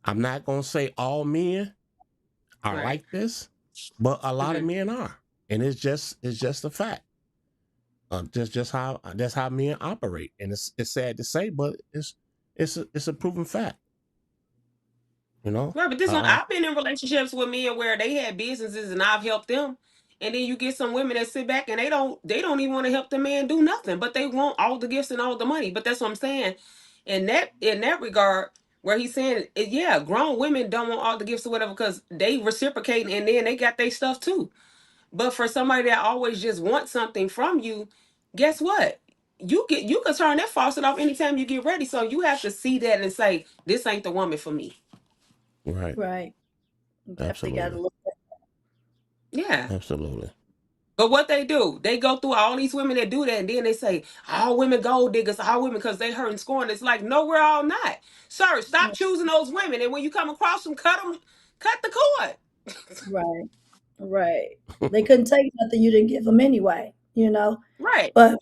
[SPEAKER 2] I'm not going to say all men are
[SPEAKER 3] Right.
[SPEAKER 2] like this, but a lot of
[SPEAKER 3] Mm-hmm.
[SPEAKER 2] men are. And it's just a fact. Just how that's how men operate. And it's sad to say, but it's a proven fact,
[SPEAKER 3] Right, but this one, I've been in relationships with men where they had businesses and I've helped them. And then you get some women that sit back and they don't even want to help the man do nothing, but they want all the gifts and all the money. But that's what I'm saying. In that regard, where he's saying, yeah, grown women don't want all the gifts or whatever because they reciprocate and then they got their stuff too. But for somebody that always just wants something from you, guess what? You can turn that faucet off anytime you get ready. So you have to see that and say, this ain't the woman for me.
[SPEAKER 2] Right.
[SPEAKER 4] Right. You definitely got to
[SPEAKER 2] Absolutely.
[SPEAKER 4] look at
[SPEAKER 3] Yeah.
[SPEAKER 2] Absolutely.
[SPEAKER 3] But what they do, they go through all these women that do that, and then they say, all women gold diggers, all women because they hurt and scorn. It's like, no, we're all not. Sir, stop
[SPEAKER 4] that.
[SPEAKER 3] choosing those women. And when you come across them, cut the cord.
[SPEAKER 4] Right. Right. They couldn't take nothing you didn't give them anyway, you know.
[SPEAKER 3] Right.
[SPEAKER 4] But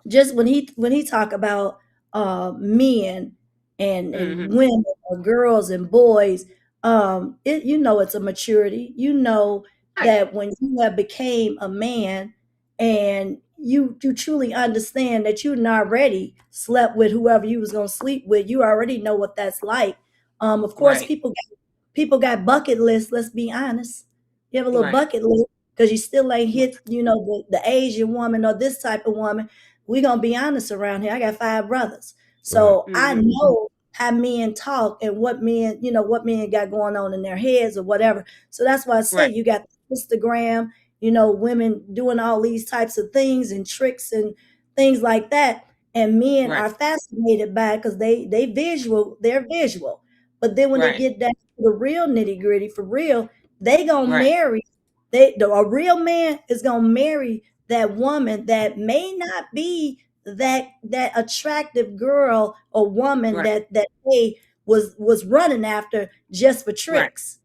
[SPEAKER 4] just when he talk about men and
[SPEAKER 3] Mm-hmm.
[SPEAKER 4] women or girls and boys, it's a maturity. You know
[SPEAKER 3] Right.
[SPEAKER 4] that when you have became a man and you truly understand that you already slept with whoever you was gonna sleep with, you already know what that's like. Of course,
[SPEAKER 3] Right.
[SPEAKER 4] people got bucket lists. Let's be honest. You have a little
[SPEAKER 3] Right.
[SPEAKER 4] bucket list because you still ain't hit, the Asian woman or this type of woman. We gonna be honest around here. I got 5 brothers,
[SPEAKER 2] Right.
[SPEAKER 4] so I
[SPEAKER 3] Mm-hmm.
[SPEAKER 4] know how men talk and what men got going on in their heads or whatever. So that's why I say
[SPEAKER 3] Right.
[SPEAKER 4] you got Instagram, women doing all these types of things and tricks and things like that, and men
[SPEAKER 3] Right.
[SPEAKER 4] are fascinated by it because they're visual. But then when they
[SPEAKER 3] Right.
[SPEAKER 4] get down to the real nitty gritty, for real, they gonna
[SPEAKER 3] Right.
[SPEAKER 4] marry. A real man is gonna marry that woman that may not be that attractive girl or woman
[SPEAKER 3] Right.
[SPEAKER 4] that they was running after just for
[SPEAKER 3] Right.
[SPEAKER 4] tricks.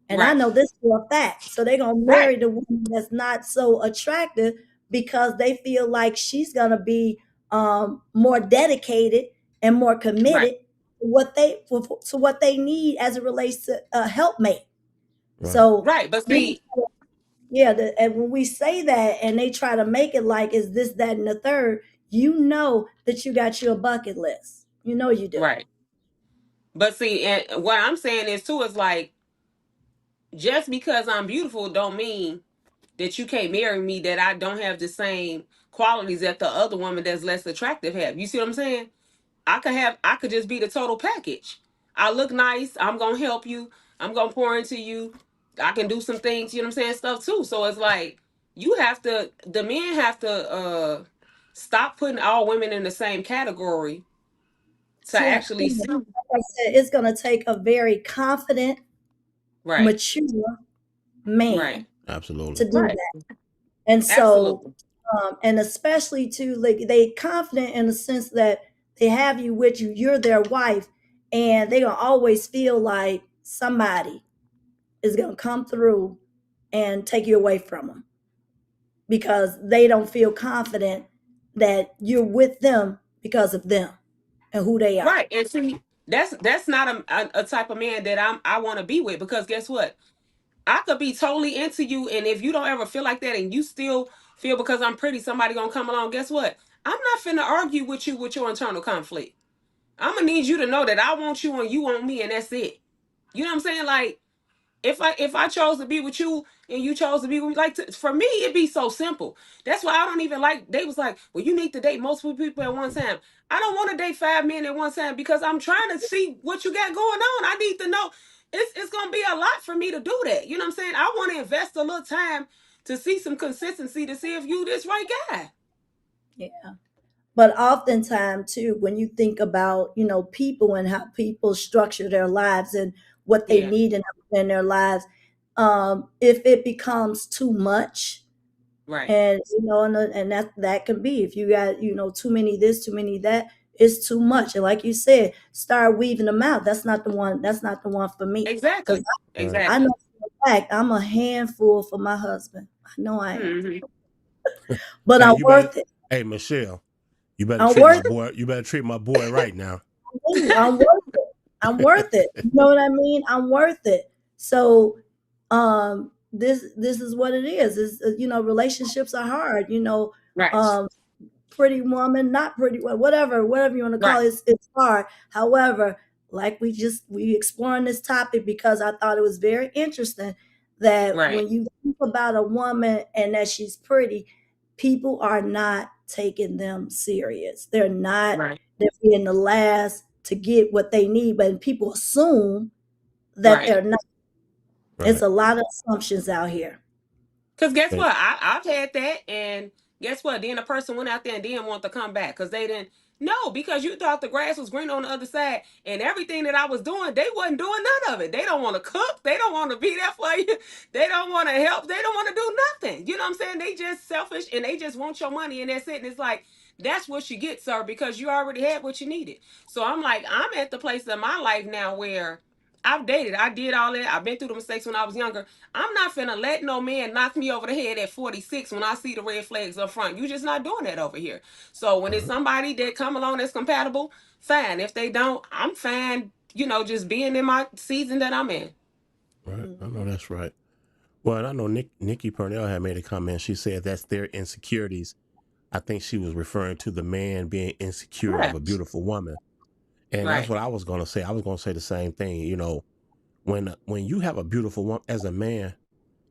[SPEAKER 4] And I
[SPEAKER 3] Right.
[SPEAKER 4] know this for a fact. So they're gonna
[SPEAKER 3] Right.
[SPEAKER 4] marry the woman that's not so attractive because they feel like she's gonna be more dedicated and more
[SPEAKER 3] Right.
[SPEAKER 4] committed to what they need as it relates to a helpmate.
[SPEAKER 2] Right.
[SPEAKER 4] So
[SPEAKER 3] Right. But
[SPEAKER 4] men,
[SPEAKER 3] see,
[SPEAKER 4] yeah, and when we say that and they try to make it like is this, that, and the third, you know that you got your bucket list. You know you do.
[SPEAKER 3] right. But see, and what I'm saying is too is like, just because I'm beautiful don't mean that you can't marry me that I don't have the same qualities that the other woman that's less attractive have. You see what I'm saying? I could just be the total package. I look nice, I'm gonna help you, I'm gonna pour into you, I can do some things, you know what I'm saying, stuff too. So it's like the men have to stop putting all women in the same category to
[SPEAKER 4] Yeah,
[SPEAKER 3] actually
[SPEAKER 4] like
[SPEAKER 3] see.
[SPEAKER 4] I said, it's gonna take a very confident,
[SPEAKER 3] Right,
[SPEAKER 4] mature
[SPEAKER 3] right,
[SPEAKER 4] man
[SPEAKER 2] Absolutely.
[SPEAKER 4] to do
[SPEAKER 3] right,
[SPEAKER 4] that. And so,
[SPEAKER 3] absolutely,
[SPEAKER 4] and especially too, like they confident in the sense that they have you with you, you're their wife, and they gonna always feel like somebody is gonna come through and take you away from them because they don't feel confident that you're with them because of them and who they are.
[SPEAKER 3] right. And see, that's not a type of man that I want to be with, because guess what? I could be totally into you, and if you don't ever feel like that, and you still feel because I'm pretty, somebody gonna come along. Guess what? I'm not finna argue with you with your internal conflict. I'm gonna need you to know that I want you and you want me, and that's it. You know what I'm saying? Like, if I chose to be with you and you chose to be with me, like for me, it'd be so simple. That's why I don't even like. They was like, well, you need to date multiple people at one time. I don't want to date 5 men at one time because I'm trying to see what you got going on. I need to know. It's gonna be a lot for me to do that. You know what I'm saying? I want to invest a little time to see some consistency to see if you this right guy.
[SPEAKER 4] Yeah. But oftentimes too, when you think about, people and how people structure their lives and what they
[SPEAKER 3] Yeah.
[SPEAKER 4] need in their lives, if it becomes too much,
[SPEAKER 3] Right.
[SPEAKER 4] and and that can be, if you got, too many this, too many that, it's too much. And like you said, start weaving them out. That's not the one for me, because
[SPEAKER 3] Exactly.
[SPEAKER 2] Right.
[SPEAKER 4] I know
[SPEAKER 3] Exactly.
[SPEAKER 4] for a fact I'm a handful for my husband. I know I am,
[SPEAKER 3] Hmm.
[SPEAKER 4] but
[SPEAKER 2] Hey,
[SPEAKER 4] I'm
[SPEAKER 2] you better.
[SPEAKER 4] worth it.
[SPEAKER 2] Hey, Michelle, you better
[SPEAKER 4] I'm
[SPEAKER 2] treat my
[SPEAKER 4] worth it.
[SPEAKER 2] boy. You better treat my boy right now.
[SPEAKER 4] Ooh, I'm worth it. I'm worth it. You know what I mean? I'm worth it. So, this is what it is. Is relationships are hard.
[SPEAKER 3] Right.
[SPEAKER 4] Um, pretty woman, not pretty, whatever you want to call
[SPEAKER 3] Right.
[SPEAKER 4] it, it's hard. However, like we exploring this topic because I thought it was very interesting that
[SPEAKER 3] Right.
[SPEAKER 4] when you think about a woman and that she's pretty, people are not taking them serious.
[SPEAKER 3] Right.
[SPEAKER 4] They're being the last to get what they need, but people assume that
[SPEAKER 3] Right.
[SPEAKER 4] they're not. It's
[SPEAKER 2] Right.
[SPEAKER 4] a lot of assumptions out here.
[SPEAKER 3] Because guess
[SPEAKER 2] Hey,
[SPEAKER 3] what? I've had that, and guess what? Then a person went out there and didn't want to come back because they didn't. No, because you thought the grass was green on the other side, and everything that I was doing, they wasn't doing none of it. They don't want to cook. They don't want to be there for you. They don't want to help. They don't want to do nothing. You know what I'm saying? They just selfish, and they just want your money, and that's it. And it's like that's what you get, sir, because you already had what you needed. So I'm like, I'm at the place in my life now where I've dated. I did all that. I've been through the mistakes when I was younger. I'm not finna let no man knock me over the head at 46 when I see the red flags up front. You just not doing that over here. So when it's
[SPEAKER 2] right.
[SPEAKER 3] somebody that come along that's compatible, fine. If they don't, I'm fine, just being in my season that I'm in.
[SPEAKER 2] Right. I know
[SPEAKER 4] Mhm.
[SPEAKER 2] that's right. Well, I know Nikki Purnell had made a comment. She said that's their insecurities. I think she was referring to the man being insecure of
[SPEAKER 3] Yeah.
[SPEAKER 2] a beautiful woman. And that's
[SPEAKER 3] Right.
[SPEAKER 2] what I was going to say. I was going to say the same thing. When you have a beautiful woman as a man,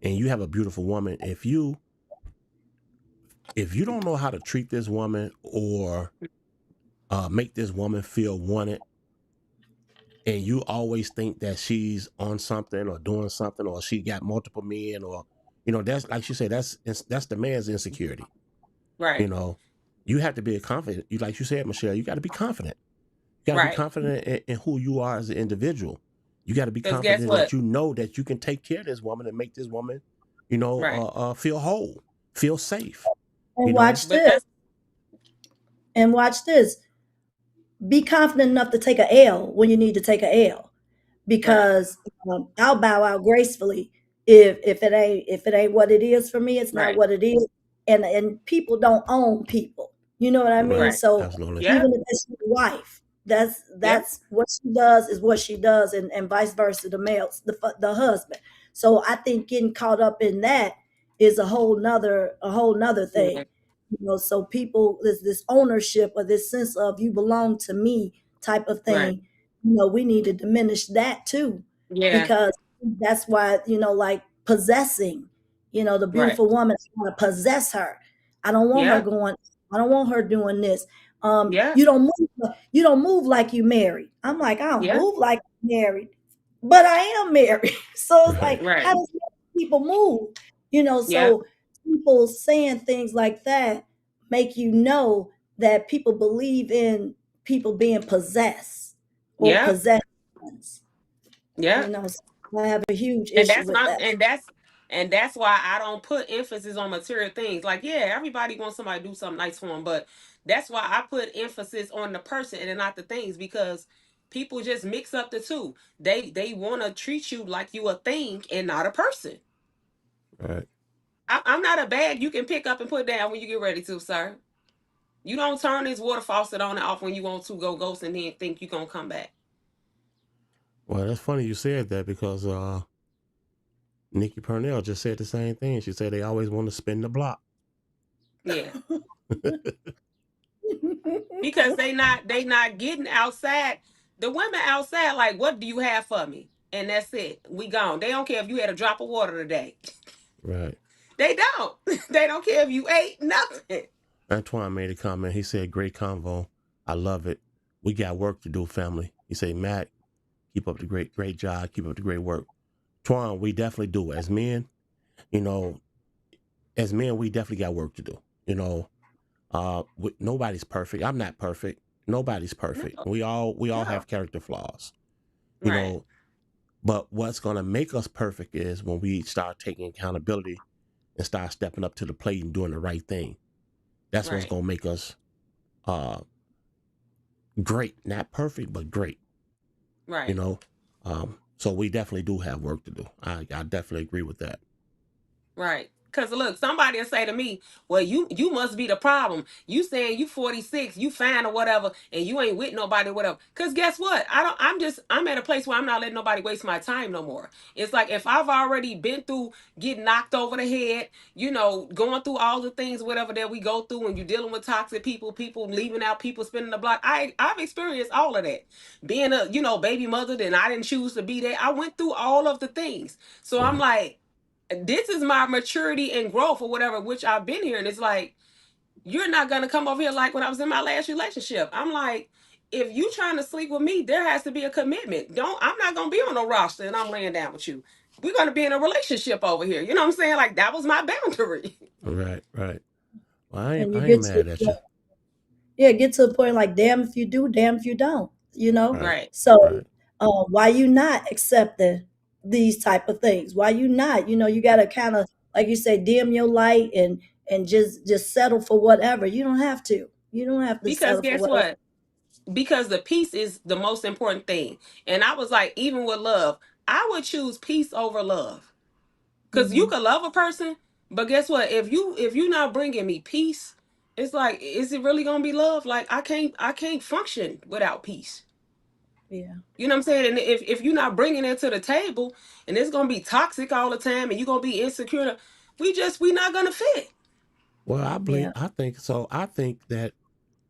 [SPEAKER 2] and you have a beautiful woman, if you don't know how to treat this woman or make this woman feel wanted, and you always think that she's on something or doing something, or she got multiple men, or that's like she said, that's the man's insecurity. You
[SPEAKER 3] Right.
[SPEAKER 2] know, you have to be confident. You like you said, Michelle, you got to be confident. You got to be
[SPEAKER 3] Right.
[SPEAKER 2] confident in who you are as an individual. You got to be
[SPEAKER 3] Because guess
[SPEAKER 2] confident that
[SPEAKER 3] what?
[SPEAKER 2] you know that you can take care of this woman and make this woman,
[SPEAKER 3] Right.
[SPEAKER 2] feel whole, feel safe.
[SPEAKER 4] And
[SPEAKER 2] You know,
[SPEAKER 4] watch
[SPEAKER 3] But
[SPEAKER 4] this.
[SPEAKER 3] that's
[SPEAKER 4] And watch this. Be confident enough to take a L when you need to take a L,
[SPEAKER 3] right.
[SPEAKER 4] because I'll bow out gracefully if it ain't what it is for me. It's not
[SPEAKER 3] Right.
[SPEAKER 4] what it is, and people don't own people. You know what I mean?
[SPEAKER 2] right?
[SPEAKER 3] Right.
[SPEAKER 4] So
[SPEAKER 2] Absolutely.
[SPEAKER 3] Yeah.
[SPEAKER 4] even if it's your wife, that's
[SPEAKER 3] Yeah.
[SPEAKER 4] that's what she does is what she does, and vice versa, the husband. So I think getting caught up in that is a whole nother
[SPEAKER 3] Yeah.
[SPEAKER 4] thing. So people, there's this ownership or this sense of you belong to me type of
[SPEAKER 3] Right.
[SPEAKER 4] thing. We need to diminish that too,
[SPEAKER 3] Yeah.
[SPEAKER 4] because that's why, like possessing, the
[SPEAKER 3] Right.
[SPEAKER 4] beautiful woman, I want to possess her. I don't want her
[SPEAKER 3] Yeah.
[SPEAKER 4] going, I don't want her doing this.
[SPEAKER 3] Yeah.
[SPEAKER 4] You don't move like you married. I'm like, I don't
[SPEAKER 3] Yeah.
[SPEAKER 4] move like I'm married, but I am married. So it's
[SPEAKER 2] Right.
[SPEAKER 4] like,
[SPEAKER 3] Right.
[SPEAKER 4] how does people move?
[SPEAKER 3] Yeah.
[SPEAKER 4] So people saying things like that make that people believe in people being possessed or
[SPEAKER 3] Yeah.
[SPEAKER 4] possessions.
[SPEAKER 3] Yeah.
[SPEAKER 4] So I have a huge
[SPEAKER 3] And
[SPEAKER 4] issue
[SPEAKER 3] that's
[SPEAKER 4] with
[SPEAKER 3] my
[SPEAKER 4] that.
[SPEAKER 3] and that's why I don't put emphasis on material things. Like, yeah, everybody wants somebody to do something nice for them, but that's why I put emphasis on the person and not the things, because people just mix up the two. They want to treat you like you a thing and not a person.
[SPEAKER 2] Right.
[SPEAKER 3] I'm not a bag you can pick up and put down when you get ready to, sir. You don't turn this water faucet on and off when you want to go ghost and then think you're gonna come back.
[SPEAKER 2] Well, that's funny you said that because Nikki Purnell just said the same thing. She said they always want to spin the block.
[SPEAKER 3] Yeah. Because they not getting outside. The women outside, like, what do you have for me? And that's it. We gone. They don't care if you had a drop of water today.
[SPEAKER 2] Right.
[SPEAKER 3] They don't. They don't care if you ate nothing.
[SPEAKER 2] Antoine made a comment. He said, "Great convo. I love it. We got work to do, family." He said, "Matt, keep up the great job. Keep up the great work." Twan, we definitely do. You know, as men, we definitely got work to do. You know, Nobody's perfect. I'm not perfect. Nobody's perfect.
[SPEAKER 3] No,
[SPEAKER 2] We all
[SPEAKER 3] no.
[SPEAKER 2] have character flaws, you
[SPEAKER 3] Right,
[SPEAKER 2] know. But what's gonna make us perfect is when we start taking accountability and start stepping up to the plate and doing the right thing. That's what's
[SPEAKER 3] right,
[SPEAKER 2] gonna make us uh great. Not perfect, but great. You
[SPEAKER 3] right.
[SPEAKER 2] know. So we definitely do have work to do. I definitely agree with that.
[SPEAKER 3] Right. Cause look, somebody will say to me, "Well, you must be the problem. You saying you 46, you fine or whatever, and you ain't with nobody, whatever." Cause guess what? I'm at a place where I'm not letting nobody waste my time no more. It's like if I've already been through getting knocked over the head, going through all the things, whatever that we go through when you're dealing with toxic people leaving out, people spinning the block. I've experienced all of that. Being a, baby mother, then I didn't choose to be there. I went through all of the things. So I'm
[SPEAKER 2] Right.
[SPEAKER 3] like, this is my maturity and growth or whatever, which I've been here. And it's like, you're not going to come over here like when I was in my last relationship. I'm like, if you trying to sleep with me, there has to be a commitment. I'm not going to be on no roster and I'm laying down with you. We're going to be in a relationship over here. You know what I'm saying? Like, that was my boundary.
[SPEAKER 2] Right. Right. Well,
[SPEAKER 4] And you
[SPEAKER 2] I ain't
[SPEAKER 4] get to
[SPEAKER 2] mad at you.
[SPEAKER 4] get to a point like, damn if you do, damn if you don't, you know.
[SPEAKER 2] Right.
[SPEAKER 3] Right.
[SPEAKER 4] So
[SPEAKER 2] Right.
[SPEAKER 4] why you not accepting these type of things? Why you not? You got to kind of, like you say, dim your light and just settle for whatever. You don't have to. You don't have to
[SPEAKER 3] Because
[SPEAKER 4] settle for
[SPEAKER 3] guess
[SPEAKER 4] whatever.
[SPEAKER 3] what? Because the peace is the most important thing. And I was like, even with love, I would choose peace over love. Because you
[SPEAKER 4] Hmm.
[SPEAKER 3] could love a person, but guess what? If you not bringing me peace, it's like, is it really gonna be love? Like, I can't function without peace.
[SPEAKER 4] Yeah.
[SPEAKER 3] You know what I'm saying? And if you're not bringing it to the table, and it's gonna be toxic all the time, and you're gonna be insecure, we not gonna fit.
[SPEAKER 2] Well,
[SPEAKER 4] Yeah.
[SPEAKER 2] I think so. I think that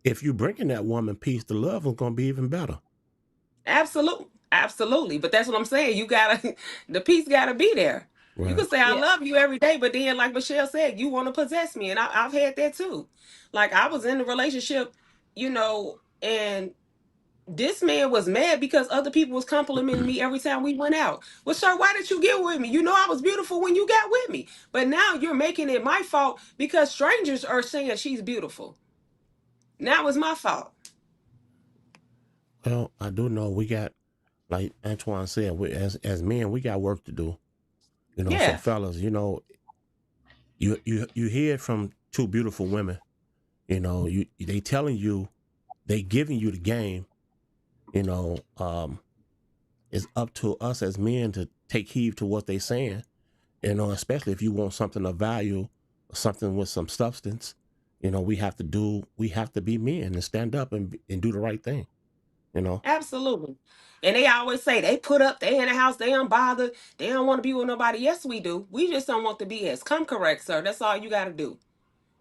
[SPEAKER 2] if you bringing that woman peace, the love is gonna be even better.
[SPEAKER 3] Absolutely, absolutely. But that's what I'm saying. You gotta, the peace gotta be there. You
[SPEAKER 2] Right.
[SPEAKER 3] can say I
[SPEAKER 4] Yeah.
[SPEAKER 3] love you every day, but then, like Michelle said, you want to possess me, and I've had that too. Like, I was in a relationship, and this man was mad because other people was complimenting me every time we went out. Well, sir, why did you get with me? You know I was beautiful when you got with me, but now you're making it my fault because strangers are saying she's beautiful. Now it's my fault.
[SPEAKER 2] Well, I do know we got, like Antoine said, as men, we got work to do. So
[SPEAKER 3] Yeah,
[SPEAKER 2] fellas, you hear it from two beautiful women. They telling you, they giving you the game. You know, it's up to us as men to take heed to what they saying. Especially if you want something of value, something with some substance. We have to be men and stand up and do the right thing. You know.
[SPEAKER 3] absolutely. And they always say they put up, they in the house, they unbothered, they don't want to be with nobody. Yes, we do. We just don't want the BS. Come correct, sir. That's all you got to do.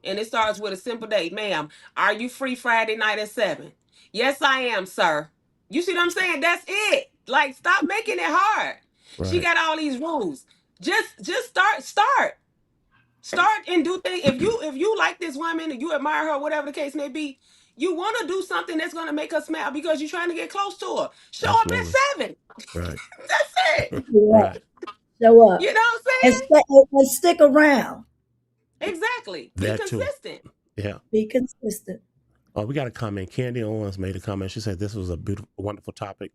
[SPEAKER 3] And it starts with a simple date. Ma'am, are you free Friday night at 7? Yes, I am, sir. You see what I'm saying? That's it. Like, stop making it hard. She
[SPEAKER 2] Right.
[SPEAKER 3] got all these rules. Just start and do things. If you like this woman and you admire her, whatever the case may be, you want to do something that's going to make her smile because you're trying to get close to her. Show up
[SPEAKER 2] Absolutely.
[SPEAKER 3] at 7.
[SPEAKER 2] Right.
[SPEAKER 3] That's it.
[SPEAKER 4] Yeah.
[SPEAKER 2] Right.
[SPEAKER 4] Show up
[SPEAKER 3] You know what I'm
[SPEAKER 4] and,
[SPEAKER 3] saying?
[SPEAKER 4] and stick around.
[SPEAKER 3] Exactly. Be
[SPEAKER 2] That too.
[SPEAKER 3] consistent.
[SPEAKER 2] Yeah.
[SPEAKER 4] Be consistent.
[SPEAKER 2] Oh, we got a comment. Candy Owens made a comment. She said this was a beautiful, wonderful topic,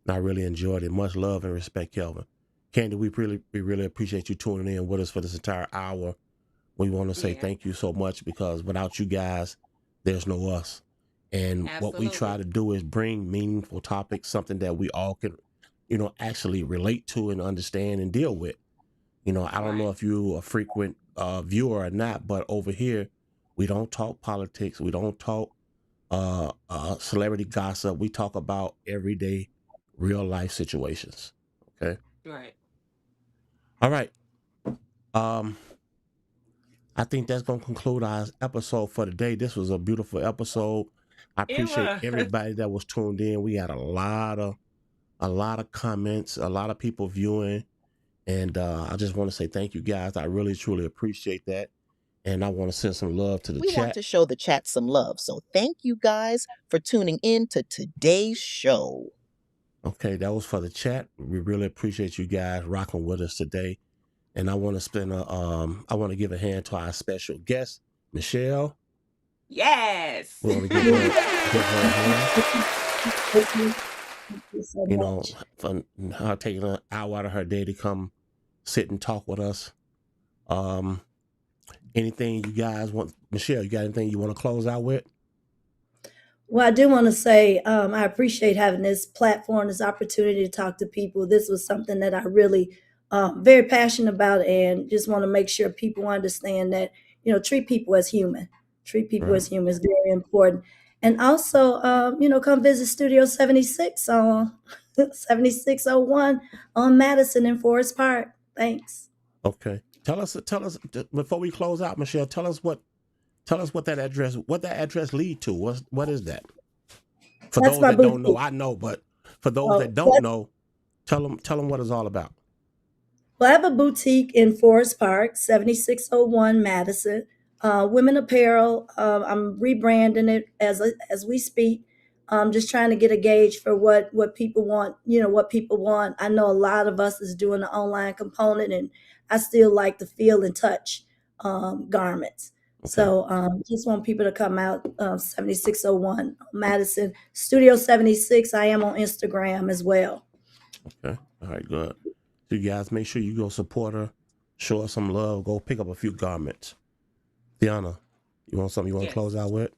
[SPEAKER 2] and I really enjoyed it. Much love and respect, Kelvin. Candy, we really appreciate you tuning in with us for this entire hour. We want to say
[SPEAKER 3] Yeah,
[SPEAKER 2] thank you so much because without you guys, there's no us. And what we try
[SPEAKER 3] absolutely.
[SPEAKER 2] to do is bring meaningful topics, something that we all can, actually relate to and understand and deal with. I don't know
[SPEAKER 3] Right.
[SPEAKER 2] if you a frequent viewer or not, but over here, we don't talk politics. We don't talk celebrity gossip. We talk about everyday, real life situations. Okay.
[SPEAKER 3] Right.
[SPEAKER 2] All right. Um, I think that's gonna conclude our episode for today. This was a beautiful episode. I
[SPEAKER 3] It
[SPEAKER 2] appreciate
[SPEAKER 3] was.
[SPEAKER 2] everybody that was tuned in. We had a lot of comments, a lot of people viewing, and I just want to say thank you guys. I really truly appreciate that, and I want to send some love to the
[SPEAKER 5] We want
[SPEAKER 2] chat.
[SPEAKER 5] to show the chat some love. So thank you guys for tuning in to today's show.
[SPEAKER 2] Okay, that was for the chat. We really appreciate you guys rocking with us today. And I want to I want to give a hand to our special guest, Michelle.
[SPEAKER 3] Yes.
[SPEAKER 2] We want to give her a hand.
[SPEAKER 4] Thank you so
[SPEAKER 2] You know,
[SPEAKER 4] much.
[SPEAKER 2] for her taking an hour out of her day to come sit and talk with us. Anything you guys want, Michelle? You got anything you want to close out with?
[SPEAKER 4] Well, I do want to say I appreciate having this platform, this opportunity to talk to people. This was something that I really very passionate about, and just want to make sure people understand that treat people as human. Treat people
[SPEAKER 2] Right.
[SPEAKER 4] as human is very important, and also come visit Studio 76 on 7601 on Madison in Forest Park. Thanks.
[SPEAKER 2] Okay. Tell us before we close out, Michelle. Tell us what that address lead to. What is that? For
[SPEAKER 4] That's
[SPEAKER 2] those
[SPEAKER 4] my
[SPEAKER 2] that don't know,
[SPEAKER 4] boutique.
[SPEAKER 2] I know, but for those that
[SPEAKER 4] Oh,
[SPEAKER 2] don't know, tell them what it's all about.
[SPEAKER 4] well, I have a boutique in Forest Park, 7601 Madison. Women apparel. I'm rebranding it as we speak. Just trying to get a gauge for what people want. What people want. I know a lot of us is doing the online component, and I still like to feel and touch garments.
[SPEAKER 2] Okay.
[SPEAKER 4] So just want people to come out. 7601 Madison Studio 76. I am on Instagram as well.
[SPEAKER 2] Okay. All right. Good. So you guys make sure you go support her, show her some love, go pick up a few garments. Deanna, you want something you want to close
[SPEAKER 3] Yes.
[SPEAKER 2] out with?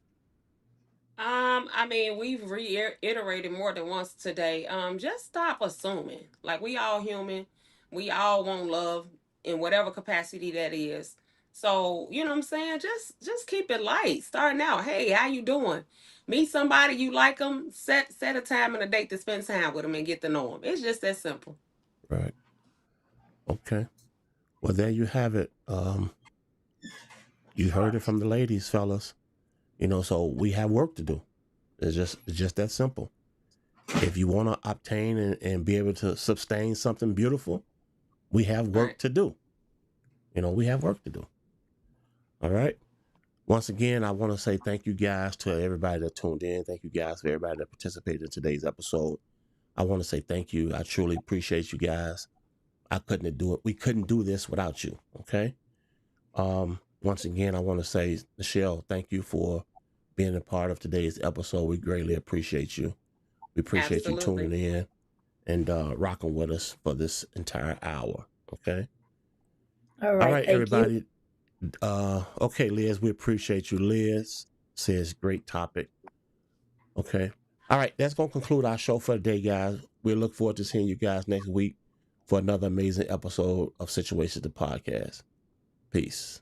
[SPEAKER 3] I mean, we've reiterated more than once today. Just stop assuming. Like, we all human. We all want love in whatever capacity that is. So, you know what I'm saying? Just keep it light. Starting out, hey, how you doing? Meet somebody you like them. Set a time and a date to spend time with them and get to know them. It's just that simple.
[SPEAKER 2] Right. Okay. Well, there you have it. You heard it from the ladies, fellas. So we have work to do. It's just that simple. If you want to obtain and be able to sustain something beautiful, we have
[SPEAKER 3] All
[SPEAKER 2] work
[SPEAKER 3] right.
[SPEAKER 2] to do. We have work to do. All right. Once again, I want to say thank you guys to everybody that tuned in. Thank you guys for everybody that participated in today's episode. I want to say thank you. I truly appreciate you guys. I couldn't do it. We couldn't do this without you. Okay. Once again, I want to say, Michelle, thank you for being a part of today's episode. We greatly appreciate you. We appreciate you tuning
[SPEAKER 3] Absolutely.
[SPEAKER 2] in and rocking with us for this entire hour. Okay.
[SPEAKER 4] All
[SPEAKER 2] All
[SPEAKER 4] right.
[SPEAKER 2] right,
[SPEAKER 4] Thank you.
[SPEAKER 2] everybody. Okay, Liz, we appreciate you. Liz says great topic. Okay. All right, that's gonna conclude our show for the day, guys. We look forward to seeing you guys next week for another amazing episode of Situations the Podcast. Peace.